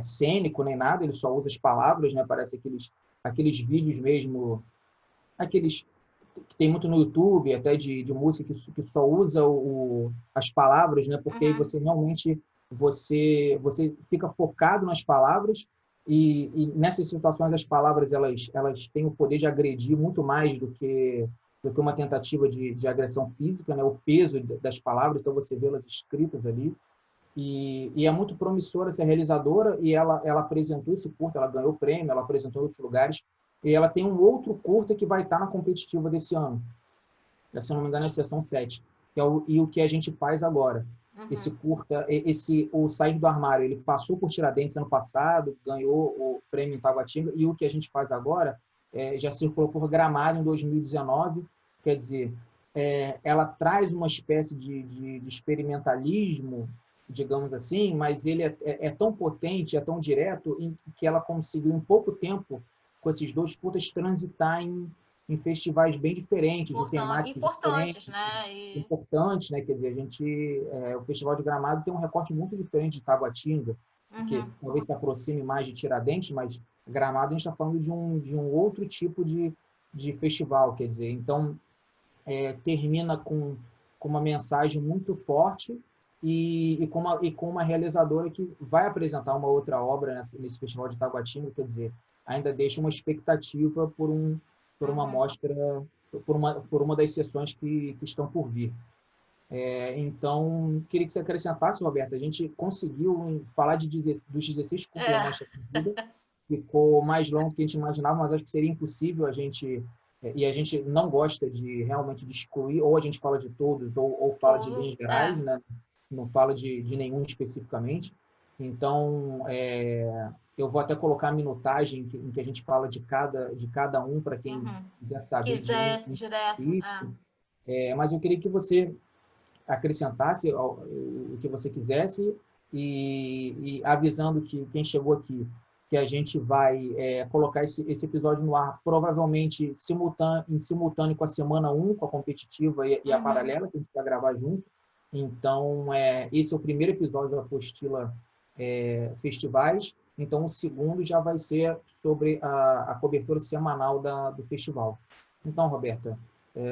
cênico, nem nada, ele só usa as palavras, né? Parece aqueles vídeos mesmo aqueles que tem muito no YouTube, até de música, que só usa as palavras, né? Porque aí você realmente você fica focado nas palavras e nessas situações as palavras elas têm o poder de agredir muito mais do que uma tentativa de agressão física, né? O peso das palavras, então você vê elas escritas ali. E é muito promissora essa realizadora, e ela apresentou esse curta, ela ganhou o prêmio, ela apresentou em outros lugares, e ela tem um outro curta que vai estar na competitiva desse ano, se eu não me engano é a sessão 7, que é o que a gente faz agora. Esse curta, o Sair do Armário, ele passou por Tiradentes ano passado, ganhou o prêmio em Taguatinga, e o que a gente faz agora já circulou por Gramado em 2019, quer dizer, ela traz uma espécie de experimentalismo, digamos assim, mas ele é tão potente, é tão direto, que ela conseguiu, em pouco tempo, com esses dois curtas, transitar em festivais bem diferentes, de temáticas importantes, diferentes, né? importantes, né? Quer dizer, o Festival de Gramado tem um recorte muito diferente de Taguatinga, que talvez se aproxime mais de Tiradentes, mas Gramado a gente está falando de um outro tipo de festival, quer dizer, então termina com uma mensagem muito forte com uma realizadora que vai apresentar uma outra obra nesse Festival de Taguatinga, quer dizer, ainda deixa uma expectativa por uma mostra, por uma das sessões que estão por vir. Então, queria que você acrescentasse, Roberta, a gente conseguiu falar dos 16 curtas da Mostra Perdida, ficou mais longo do que a gente imaginava, mas acho que seria impossível e a gente não gosta realmente de excluir, ou a gente fala de todos, ou fala de linhas gerais, né? Não fala de nenhum especificamente. Então, eu vou até colocar a minutagem em que a gente fala de cada um, para quem quiser saber direto. mas eu queria que você acrescentasse o que você quisesse e avisando que quem chegou aqui, que a gente vai colocar esse episódio no ar provavelmente em simultâneo com a semana 1, com a competitiva e a paralela, que a gente vai gravar junto. Então, esse é o primeiro episódio da apostila festivais. Então, o segundo já vai ser sobre a cobertura semanal do festival. Então, Roberta,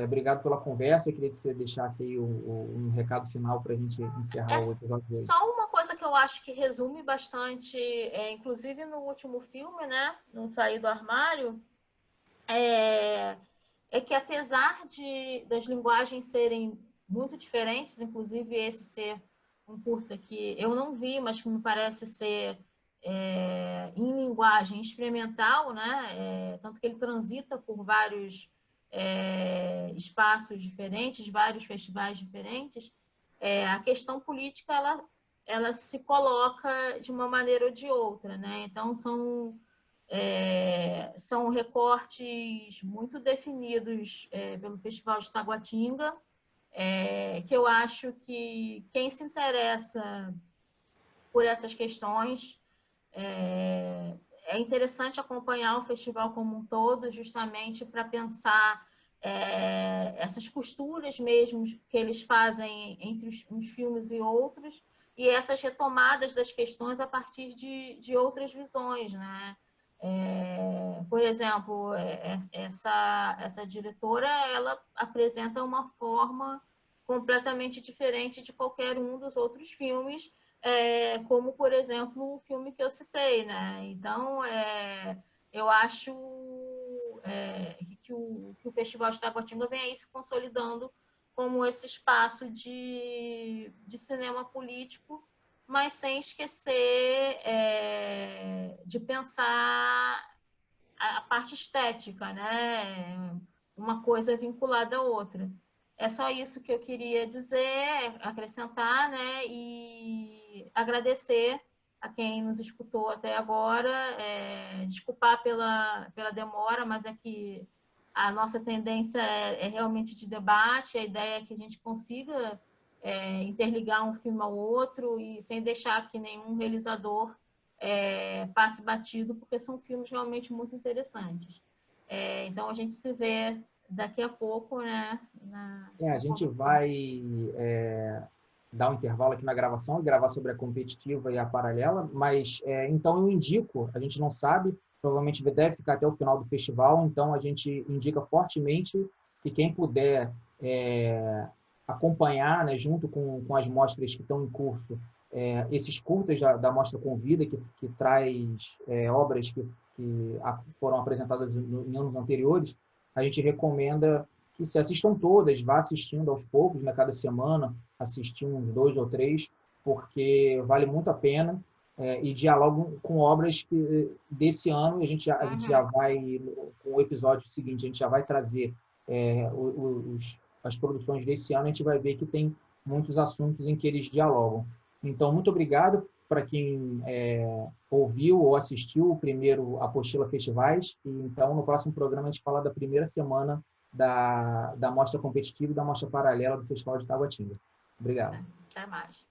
obrigado pela conversa. Eu queria que você deixasse aí um recado final para a gente encerrar o episódio de hoje. Só uma coisa que eu acho que resume bastante, inclusive no último filme, né, no Sair do Armário, é que apesar das linguagens serem muito diferentes, inclusive esse ser um curta que eu não vi, mas que me parece ser em linguagem experimental, né? Tanto que ele transita por vários espaços diferentes, vários festivais diferentes, a questão política ela se coloca de uma maneira ou de outra, né? Então são recortes muito definidos pelo Festival de Taguatinga, que eu acho que quem se interessa por essas questões é interessante acompanhar o festival como um todo, justamente para pensar essas costuras mesmo que eles fazem entre uns filmes e outros, e essas retomadas das questões a partir de outras visões, né? Por exemplo, essa diretora, ela apresenta uma forma completamente diferente de qualquer um dos outros filmes, como, por exemplo, o filme que eu citei, né? Então, eu acho que o Festival de Taguatinga vem aí se consolidando como esse espaço de cinema político, mas sem esquecer de pensar a parte estética, né? Uma coisa vinculada à outra. É só isso que eu queria dizer, acrescentar, né? E agradecer a quem nos escutou até agora. Desculpar pela demora, mas é que a nossa tendência é realmente de debate. A ideia é que a gente consiga interligar um filme ao outro e sem deixar que nenhum realizador passe batido, porque são filmes realmente muito interessantes. Então, a gente se vê daqui a pouco, né? A gente vai dar um intervalo aqui na gravação e gravar sobre a competitiva e a paralela, mas então eu indico, a gente não sabe, provavelmente deve ficar até o final do festival, então a gente indica fortemente que quem puder acompanhar, né, junto com as mostras que estão em curso, esses curtas da Mostra Convida, que traz obras que foram apresentadas em anos anteriores, a gente recomenda que se assistam todas, vá assistindo aos poucos, né, cada semana, assistir uns 2 ou 3, porque vale muito a pena, e dialogam com obras desse ano, e a gente já vai, com o episódio seguinte, a gente já vai trazer as produções desse ano, a gente vai ver que tem muitos assuntos em que eles dialogam. Então, muito obrigado para quem ouviu ou assistiu o primeiro Apostila Festivais. E, então, no próximo programa, a gente fala da primeira semana da Mostra Competitiva e da Mostra Paralela do Festival de Taguatinga. Obrigado. Até mais.